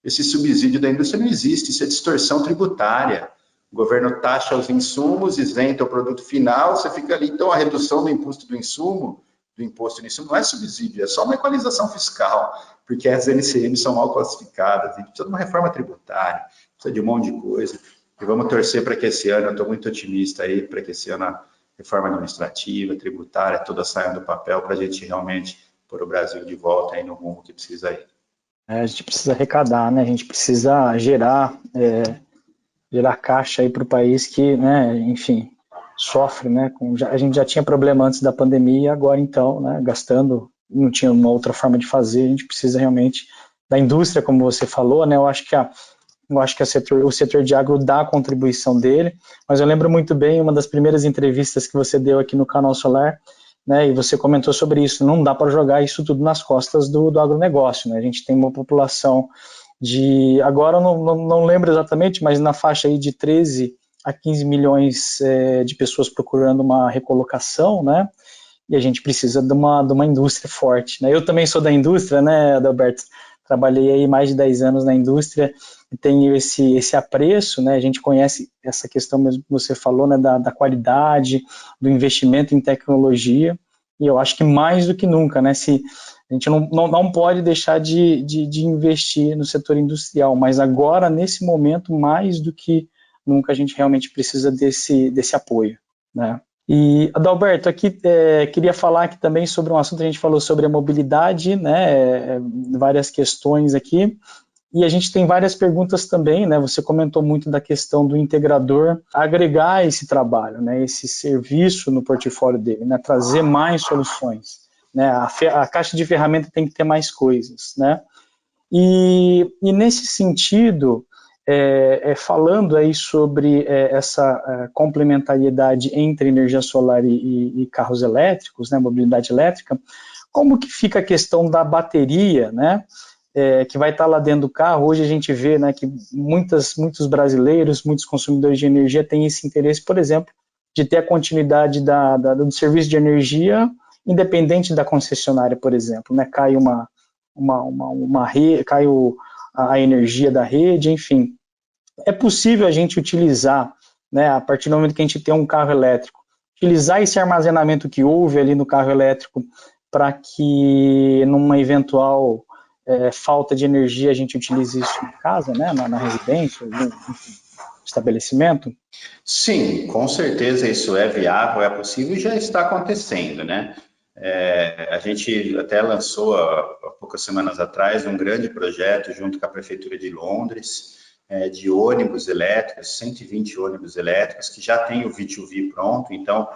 Esse subsídio da indústria não existe, isso é distorção tributária. O governo taxa os insumos, isenta o produto final, você fica ali. Então, a redução do imposto do insumo não é subsídio, é só uma equalização fiscal, porque as NCMs são mal classificadas. A gente precisa de uma reforma tributária, precisa de um monte de coisa. E vamos torcer para que esse ano, eu estou muito otimista aí, para que esse ano a reforma administrativa, tributária, toda saia do papel para a gente realmente pôr o Brasil de volta aí no rumo que precisa ir. A gente precisa arrecadar, né? A gente precisa gerar caixa aí para o país que, né, enfim, sofre, né? A gente já tinha problema antes da pandemia, agora então, né, gastando, não tinha uma outra forma de fazer, a gente precisa realmente da indústria, como você falou, né? Eu acho que o setor de agro dá a contribuição dele, mas eu lembro muito bem uma das primeiras entrevistas que você deu aqui no Canal Solar, né, e você comentou sobre isso, não dá para jogar isso tudo nas costas do agronegócio, né? A gente tem uma população agora eu não lembro exatamente, mas na faixa aí de 13 a 15 milhões de pessoas procurando uma recolocação, né? E a gente precisa de uma indústria forte, né? Eu também sou da indústria, né, Adalberto? Trabalhei aí mais de 10 anos na indústria e tenho esse apreço, né? A gente conhece essa questão mesmo que você falou, né, da qualidade, do investimento em tecnologia, e eu acho que mais do que nunca, né? A gente não pode deixar de investir no setor industrial, mas agora, nesse momento, mais do que nunca, a gente realmente precisa desse apoio, né? E, Adalberto, aqui queria falar aqui também sobre um assunto, a gente falou sobre a mobilidade, né, várias questões aqui, e a gente tem várias perguntas também, né, você comentou muito da questão do integrador agregar esse trabalho, né, esse serviço no portfólio dele, né, trazer mais soluções, né, a caixa de ferramenta tem que ter mais coisas, né, e nesse sentido, falando aí sobre essa complementariedade entre energia solar e carros elétricos, né, mobilidade elétrica, como que fica a questão da bateria, né, que vai estar lá dentro do carro? Hoje a gente vê, né, que muitos brasileiros, muitos consumidores de energia têm esse interesse, por exemplo, de ter a continuidade do serviço de energia independente da concessionária, por exemplo, né, cai cai a energia da rede, enfim. É possível a gente utilizar, né, a partir do momento que a gente tem um carro elétrico, utilizar esse armazenamento que houve ali no carro elétrico para que numa eventual falta de energia a gente utilize isso em casa, né, na residência, no estabelecimento? Sim, com certeza isso é viável, é possível e já está acontecendo, né? A gente até lançou há poucas semanas atrás um grande projeto junto com a Prefeitura de Londres, de ônibus elétricos, 120 ônibus elétricos, que já tem o V2V pronto, então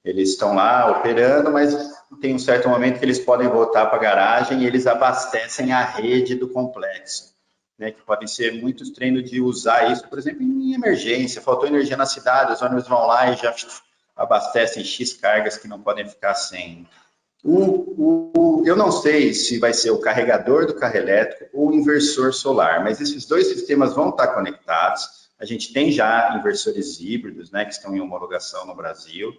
eles estão lá operando, mas tem um certo momento que eles podem voltar para a garagem e eles abastecem a rede do complexo, né, que podem ser muitos treinos de usar isso, por exemplo, em emergência, faltou energia na cidade, os ônibus vão lá e já abastecem X cargas que não podem ficar sem. Eu não sei se vai ser o carregador do carro elétrico ou o inversor solar, mas esses dois sistemas vão estar conectados. A gente tem já inversores híbridos, né, que estão em homologação no Brasil,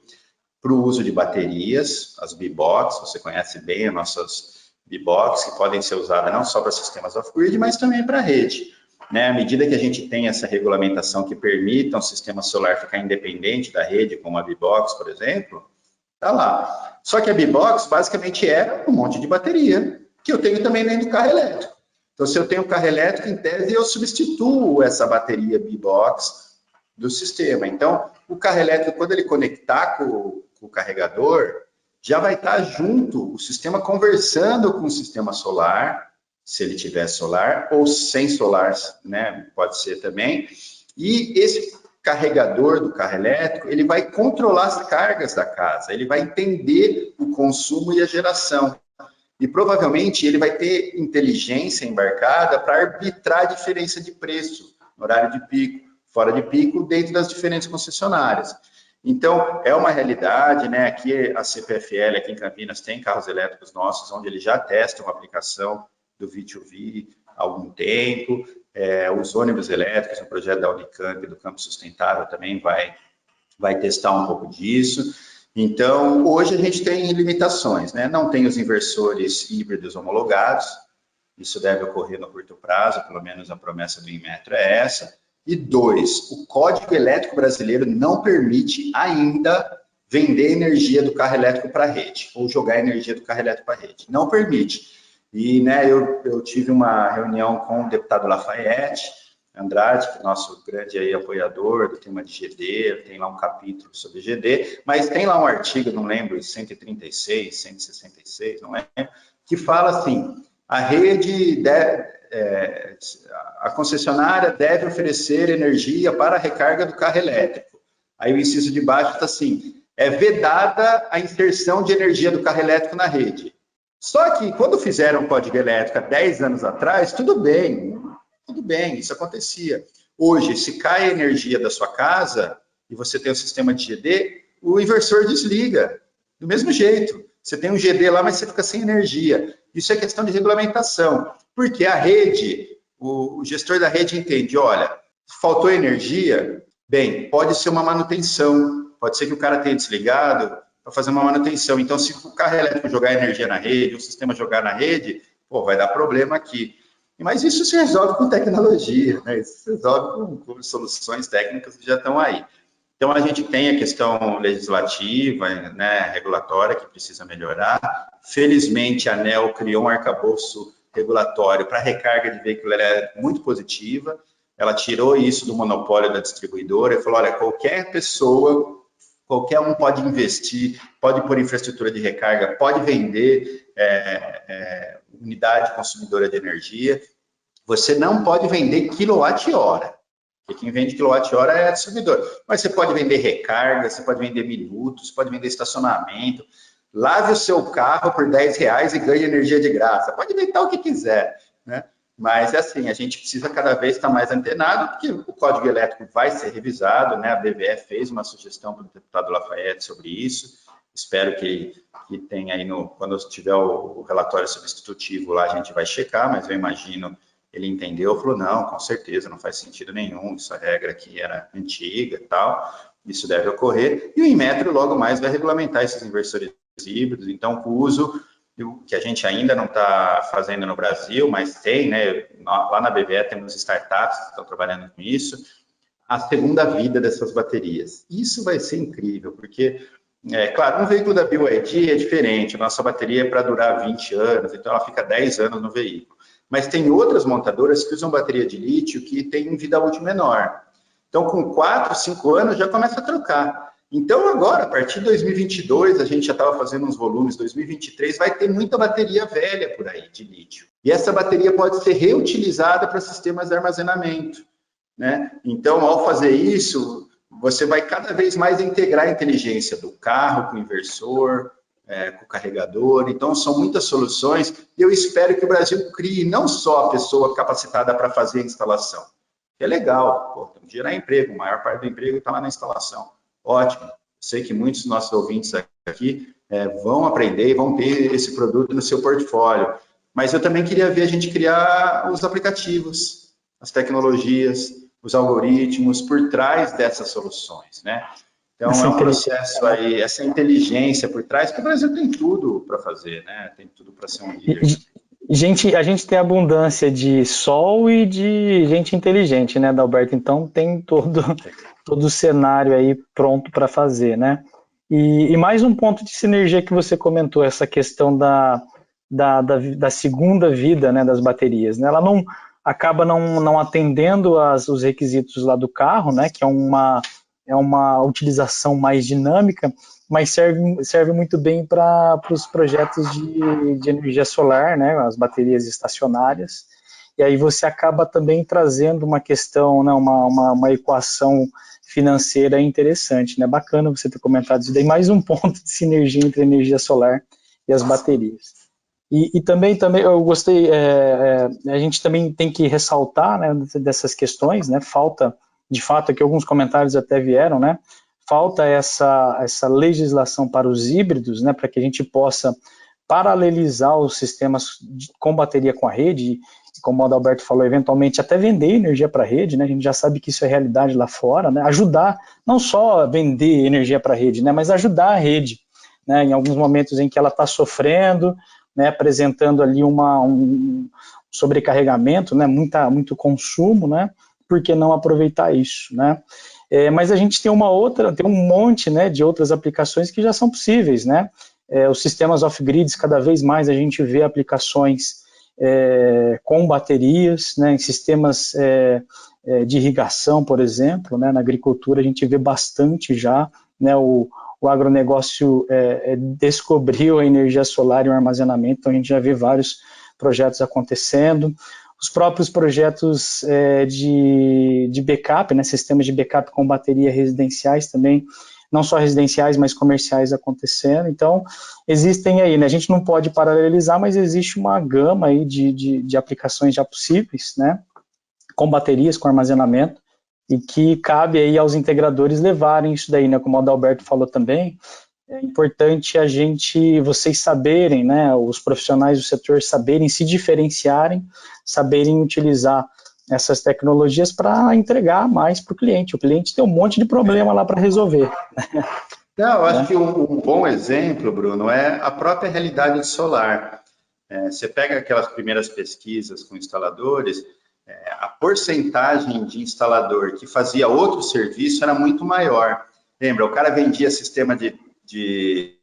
para o uso de baterias, as B-Box, você conhece bem as nossas B-Box, que podem ser usadas não só para sistemas off-grid, mas também para a rede. Né? À medida que a gente tem essa regulamentação que permita um sistema solar ficar independente da rede, como a B-Box, por exemplo, está lá. Só que a B-Box basicamente é um monte de bateria, que eu tenho também dentro do carro elétrico. Então, se eu tenho um carro elétrico, em tese, eu substituo essa bateria B-Box do sistema. Então, o carro elétrico, quando ele conectar com o carregador, já vai estar junto, o sistema conversando com o sistema solar, se ele tiver solar, ou sem solar, né, pode ser também. E esse carregador do carro elétrico, ele vai controlar as cargas da casa, ele vai entender o consumo e a geração. E provavelmente ele vai ter inteligência embarcada para arbitrar a diferença de preço no horário de pico, fora de pico, dentro das diferentes concessionárias. Então, é uma realidade, né? Aqui a CPFL, aqui em Campinas, tem carros elétricos nossos, onde eles já testam a aplicação do V2V há algum tempo, os ônibus elétricos, o projeto da Unicamp, do Campo Sustentável, também vai testar um pouco disso. Então, hoje a gente tem limitações, né? Não tem os inversores híbridos homologados, isso deve ocorrer no curto prazo, pelo menos a promessa do Inmetro é essa. E 2, o Código Elétrico Brasileiro não permite ainda vender energia do carro elétrico para a rede, ou jogar energia do carro elétrico para a rede. Não permite. E né, eu tive uma reunião com o deputado Lafayette Andrade, que é nosso grande aí apoiador do tema de GD, tem lá um capítulo sobre GD, mas tem lá um artigo, não lembro, 136, 166, não é? Que fala assim, a concessionária deve oferecer energia para a recarga do carro elétrico. Aí o inciso de baixo está assim, é vedada a inserção de energia do carro elétrico na rede. Só que quando fizeram o Código Elétrico há 10 anos atrás, tudo bem, isso acontecia. Hoje, se cai a energia da sua casa e você tem um sistema de GD, o inversor desliga, do mesmo jeito. Você tem um GD lá, mas você fica sem energia. Isso é questão de regulamentação, porque a rede, o gestor da rede entende, olha, faltou energia, bem, pode ser uma manutenção, pode ser que o cara tenha desligado para fazer uma manutenção. Então, se o carro elétrico jogar energia na rede, o sistema jogar na rede, pô, vai dar problema aqui. Mas isso se resolve com tecnologia, né? Isso se resolve com soluções técnicas que já estão aí. Então, a gente tem a questão legislativa, né, regulatória, que precisa melhorar. Felizmente, a ANEEL criou um arcabouço regulatório para recarga de veículo elétrico muito positiva. Ela tirou isso do monopólio da distribuidora e falou, olha, qualquer pessoa, qualquer um pode investir, pode pôr infraestrutura de recarga, pode vender unidade consumidora de energia. Você não pode vender quilowatt-hora, porque quem vende quilowatt-hora é distribuidor. Mas você pode vender recarga, você pode vender minutos, pode vender estacionamento. Lave o seu carro por R$10 e ganhe energia de graça. Pode inventar o que quiser, né? Mas, assim, a gente precisa cada vez estar mais antenado, porque o Código Elétrico vai ser revisado, né? A BVE fez uma sugestão para o deputado Lafayette sobre isso. Espero que tenha aí, quando tiver o relatório substitutivo lá, a gente vai checar, mas eu imagino, ele entendeu, falou, não, com certeza, não faz sentido nenhum, essa regra aqui era antiga e tal, isso deve ocorrer. E o Inmetro logo mais vai regulamentar esses inversores híbridos, então o uso que a gente ainda não está fazendo no Brasil, mas tem, né? Lá na BVE temos startups que estão trabalhando com isso, a segunda vida dessas baterias. Isso vai ser incrível, porque, claro, um veículo da BYD é diferente, a nossa bateria é para durar 20 anos, então ela fica 10 anos no veículo. Mas tem outras montadoras que usam bateria de lítio que tem vida útil menor. Então, com 4, 5 anos, já começa a trocar. Então, agora, a partir de 2022, a gente já estava fazendo uns volumes, 2023, vai ter muita bateria velha por aí, de lítio. E essa bateria pode ser reutilizada para sistemas de armazenamento, né? Então, ao fazer isso, você vai cada vez mais integrar a inteligência do carro com o inversor, com o carregador. Então, são muitas soluções. E eu espero que o Brasil crie não só a pessoa capacitada para fazer a instalação, que é legal, pô, gerar emprego, a maior parte do emprego está lá na instalação. Ótimo, sei que muitos dos nossos ouvintes aqui vão aprender e vão ter esse produto no seu portfólio, mas eu também queria ver a gente criar os aplicativos, as tecnologias, os algoritmos por trás dessas soluções, né? Então, é um processo aí, essa inteligência por trás, que o Brasil tem tudo para fazer, né? Tem tudo para ser um líder. A gente tem abundância de sol e de gente inteligente, né, Adalberto? Então, tem todo o cenário aí pronto para fazer, né? E mais um ponto de sinergia que você comentou, essa questão da segunda vida, né, das baterias, né? Ela acaba não atendendo os requisitos lá do carro, né, que é uma utilização mais dinâmica, mas serve muito bem para os projetos de energia solar, né, as baterias estacionárias. E aí você acaba também trazendo uma questão, né, uma equação financeira interessante, né? Bacana você ter comentado isso daí, mais um ponto de sinergia entre a energia solar e as baterias. E também eu gostei, a gente também tem que ressaltar, né, dessas questões, né? Falta, de fato, aqui alguns comentários até vieram, né? Falta essa legislação para os híbridos, né? Para que a gente possa paralelizar os sistemas com bateria com a rede, e como o Adalberto falou, eventualmente até vender energia para a rede, né? A gente já sabe que isso é realidade lá fora, né? Ajudar, não só vender energia para a rede, né? Mas ajudar a rede, né? Em alguns momentos em que ela está sofrendo, né? Apresentando ali um sobrecarregamento, né? Muito consumo, né? Por que não aproveitar isso, né? Mas a gente tem tem um monte, né, de outras aplicações que já são possíveis, né? Os sistemas off-grids, cada vez mais a gente vê aplicações com baterias, né, em sistemas de irrigação, por exemplo, né, na agricultura a gente vê bastante já, né, o agronegócio descobriu a energia solar e o armazenamento, então a gente já vê vários projetos acontecendo. Os próprios projetos de backup, né, sistemas de backup com bateria residenciais também, não só residenciais, mas comerciais acontecendo. Então, existem aí, né, a gente não pode paralelizar, mas existe uma gama aí de aplicações já possíveis, né, com baterias, com armazenamento, e que cabe aí aos integradores levarem isso daí, né, como o Adalberto falou também. É importante vocês saberem, né, os profissionais do setor saberem se diferenciarem, saberem utilizar essas tecnologias para entregar mais para o cliente. O cliente tem um monte de problema lá para resolver. Não, eu acho que um bom exemplo, Bruno, é a própria realidade do solar. Você pega aquelas primeiras pesquisas com instaladores, a porcentagem de instalador que fazia outro serviço era muito maior. Lembra, o cara vendia sistema de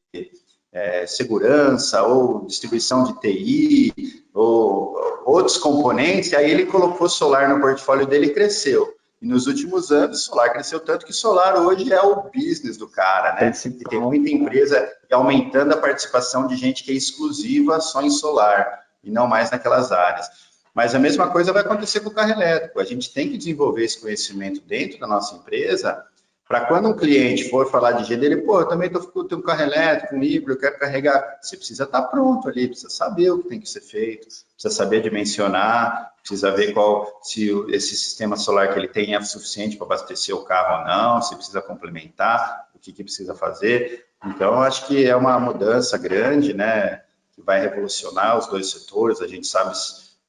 segurança ou distribuição de TI ou outros componentes, e aí ele colocou solar no portfólio dele e cresceu. E nos últimos anos, solar cresceu tanto que solar hoje é o business do cara, né? E tem muita empresa aumentando a participação de gente que é exclusiva só em solar e não mais naquelas áreas. Mas a mesma coisa vai acontecer com o carro elétrico. A gente tem que desenvolver esse conhecimento dentro da nossa empresa para quando um cliente for falar de jeito dele, eu também tenho um carro elétrico, um híbrido, eu quero carregar. Você precisa estar pronto ali, precisa saber o que tem que ser feito, precisa saber dimensionar, precisa ver se esse sistema solar que ele tem é suficiente para abastecer o carro ou não, se precisa complementar, o que precisa fazer. Então, eu acho que é uma mudança grande, né, que vai revolucionar os dois setores. A gente sabe,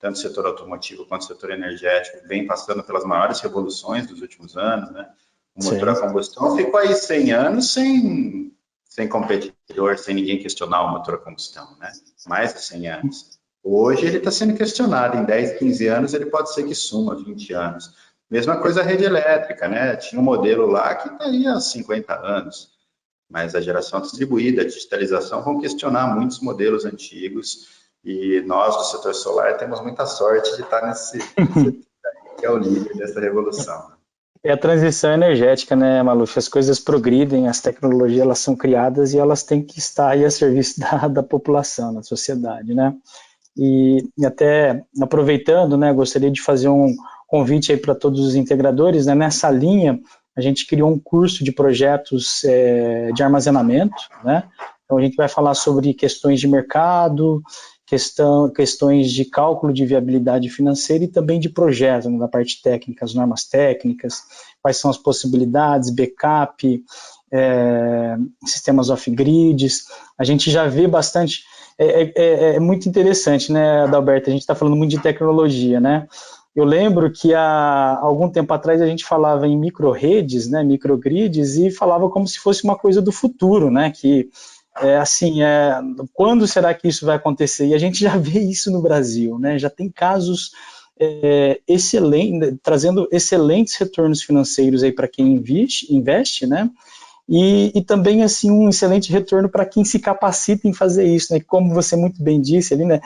tanto o setor automotivo quanto o setor energético vem passando pelas maiores revoluções dos últimos anos, né? O motor a combustão ficou aí 100 anos sem competidor, sem ninguém questionar o motor a combustão, né? Mais de 100 anos. Hoje ele está sendo questionado, em 10, 15 anos ele pode ser que suma 20 anos. Mesma coisa a rede elétrica, né? Tinha um modelo lá que está aí há 50 anos, mas a geração distribuída, a digitalização vão questionar muitos modelos antigos e nós do setor solar temos muita sorte de estar nesse que é o líder dessa revolução. É a transição energética, né, Maluf? As coisas progridem, as tecnologias elas são criadas e elas têm que estar aí a serviço da população, da sociedade, né? E até aproveitando, né, gostaria de fazer um convite aí para todos os integradores, né? Nessa linha, a gente criou um curso de projetos de armazenamento, né? Então a gente vai falar sobre questões de mercado, questões de cálculo de viabilidade financeira e também de projetos, né, da parte técnica, as normas técnicas, quais são as possibilidades, backup, sistemas off-grids. A gente já vê bastante, é muito interessante, né, Adalberto, a gente está falando muito de tecnologia, né? Eu lembro que há algum tempo atrás a gente falava em micro-redes, né, microgrids, e falava como se fosse uma coisa do futuro, né, que quando será que isso vai acontecer? E a gente já vê isso no Brasil, né? Já tem casos excelentes, trazendo excelentes retornos financeiros aí para quem investe, né? E também assim um excelente retorno para quem se capacita em fazer isso, né? Como você muito bem disse ali, né?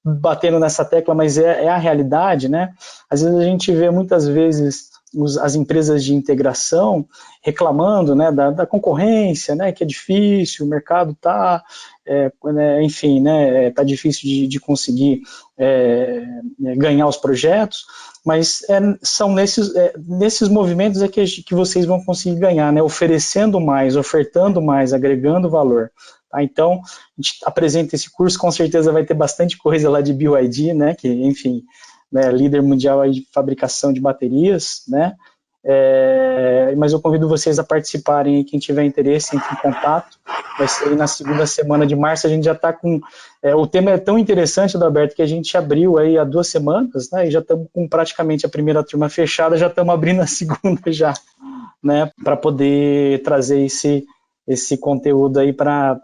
Batendo nessa tecla, mas é a realidade, né? Às vezes a gente vê muitas vezes as empresas de integração reclamando, né, da concorrência, né, que é difícil, o mercado está, enfim, né, está difícil de conseguir ganhar os projetos, mas são nesses movimentos que vocês vão conseguir ganhar, né, oferecendo mais, ofertando mais, agregando valor. Tá? Então, a gente apresenta esse curso, com certeza vai ter bastante coisa lá de BYD, né, que, enfim, né, líder mundial aí de fabricação de baterias, né, Mas eu convido vocês a participarem, quem tiver interesse, entre em contato. Vai ser na segunda semana de março, a gente já está com... o tema é tão interessante, Adalberto, que a gente abriu aí há 2 semanas, né, e já estamos com praticamente a primeira turma fechada, já estamos abrindo a segunda já, né, para poder trazer esse conteúdo aí para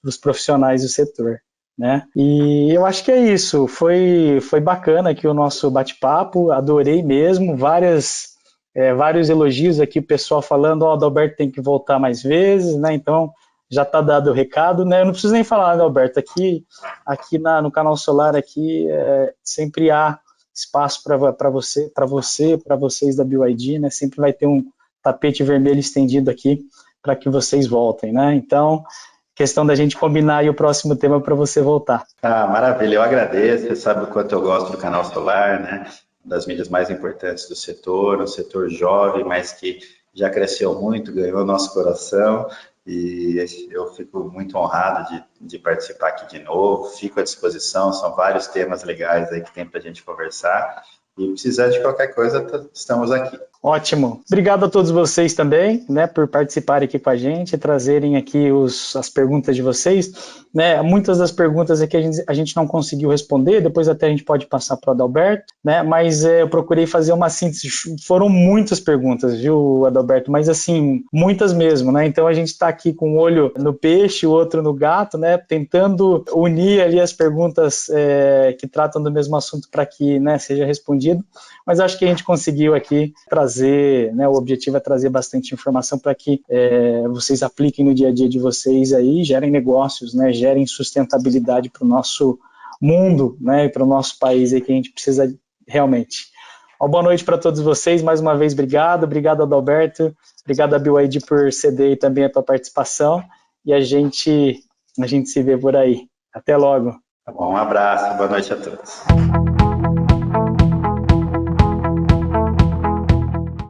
os profissionais do setor. Né? E eu acho que é isso, foi bacana aqui o nosso bate-papo, adorei mesmo, vários elogios aqui, o pessoal falando, o Adalberto tem que voltar mais vezes, né? Então já está dado o recado, né? Eu não preciso nem falar, Adalberto, aqui no Canal Solar aqui sempre há espaço para vocês da BYD, né? Sempre vai ter um tapete vermelho estendido aqui para que vocês voltem, né? Então, questão da gente combinar aí o próximo tema para você voltar. Maravilha, eu agradeço, você sabe o quanto eu gosto do Canal Solar, né? Das mídias mais importantes do setor, um setor jovem, mas que já cresceu muito, ganhou nosso coração, e eu fico muito honrado de participar aqui de novo, fico à disposição, são vários temas legais aí que tem para a gente conversar, e precisar de qualquer coisa, estamos aqui. Ótimo. Obrigado a todos vocês também, né, por participarem aqui com a gente, trazerem aqui as perguntas de vocês, né, muitas das perguntas aqui a gente não conseguiu responder, depois até a gente pode passar para o Adalberto, né, mas eu procurei fazer uma síntese, foram muitas perguntas, viu, Adalberto, mas assim, muitas mesmo, né, então a gente está aqui com um olho no peixe, o outro no gato, né, tentando unir ali as perguntas que tratam do mesmo assunto para que, né, seja respondido, mas acho que a gente conseguiu aqui trazer, né, o objetivo é trazer bastante informação para que vocês apliquem no dia a dia de vocês aí, gerem negócios, né, gerem sustentabilidade para o nosso mundo, né, e para o nosso país aí que a gente precisa realmente. Boa noite para todos vocês, mais uma vez obrigado Adalberto, obrigado a BYD por ceder aí também a tua participação, e a gente se vê por aí. Até logo. Tá bom, um abraço, boa noite a todos.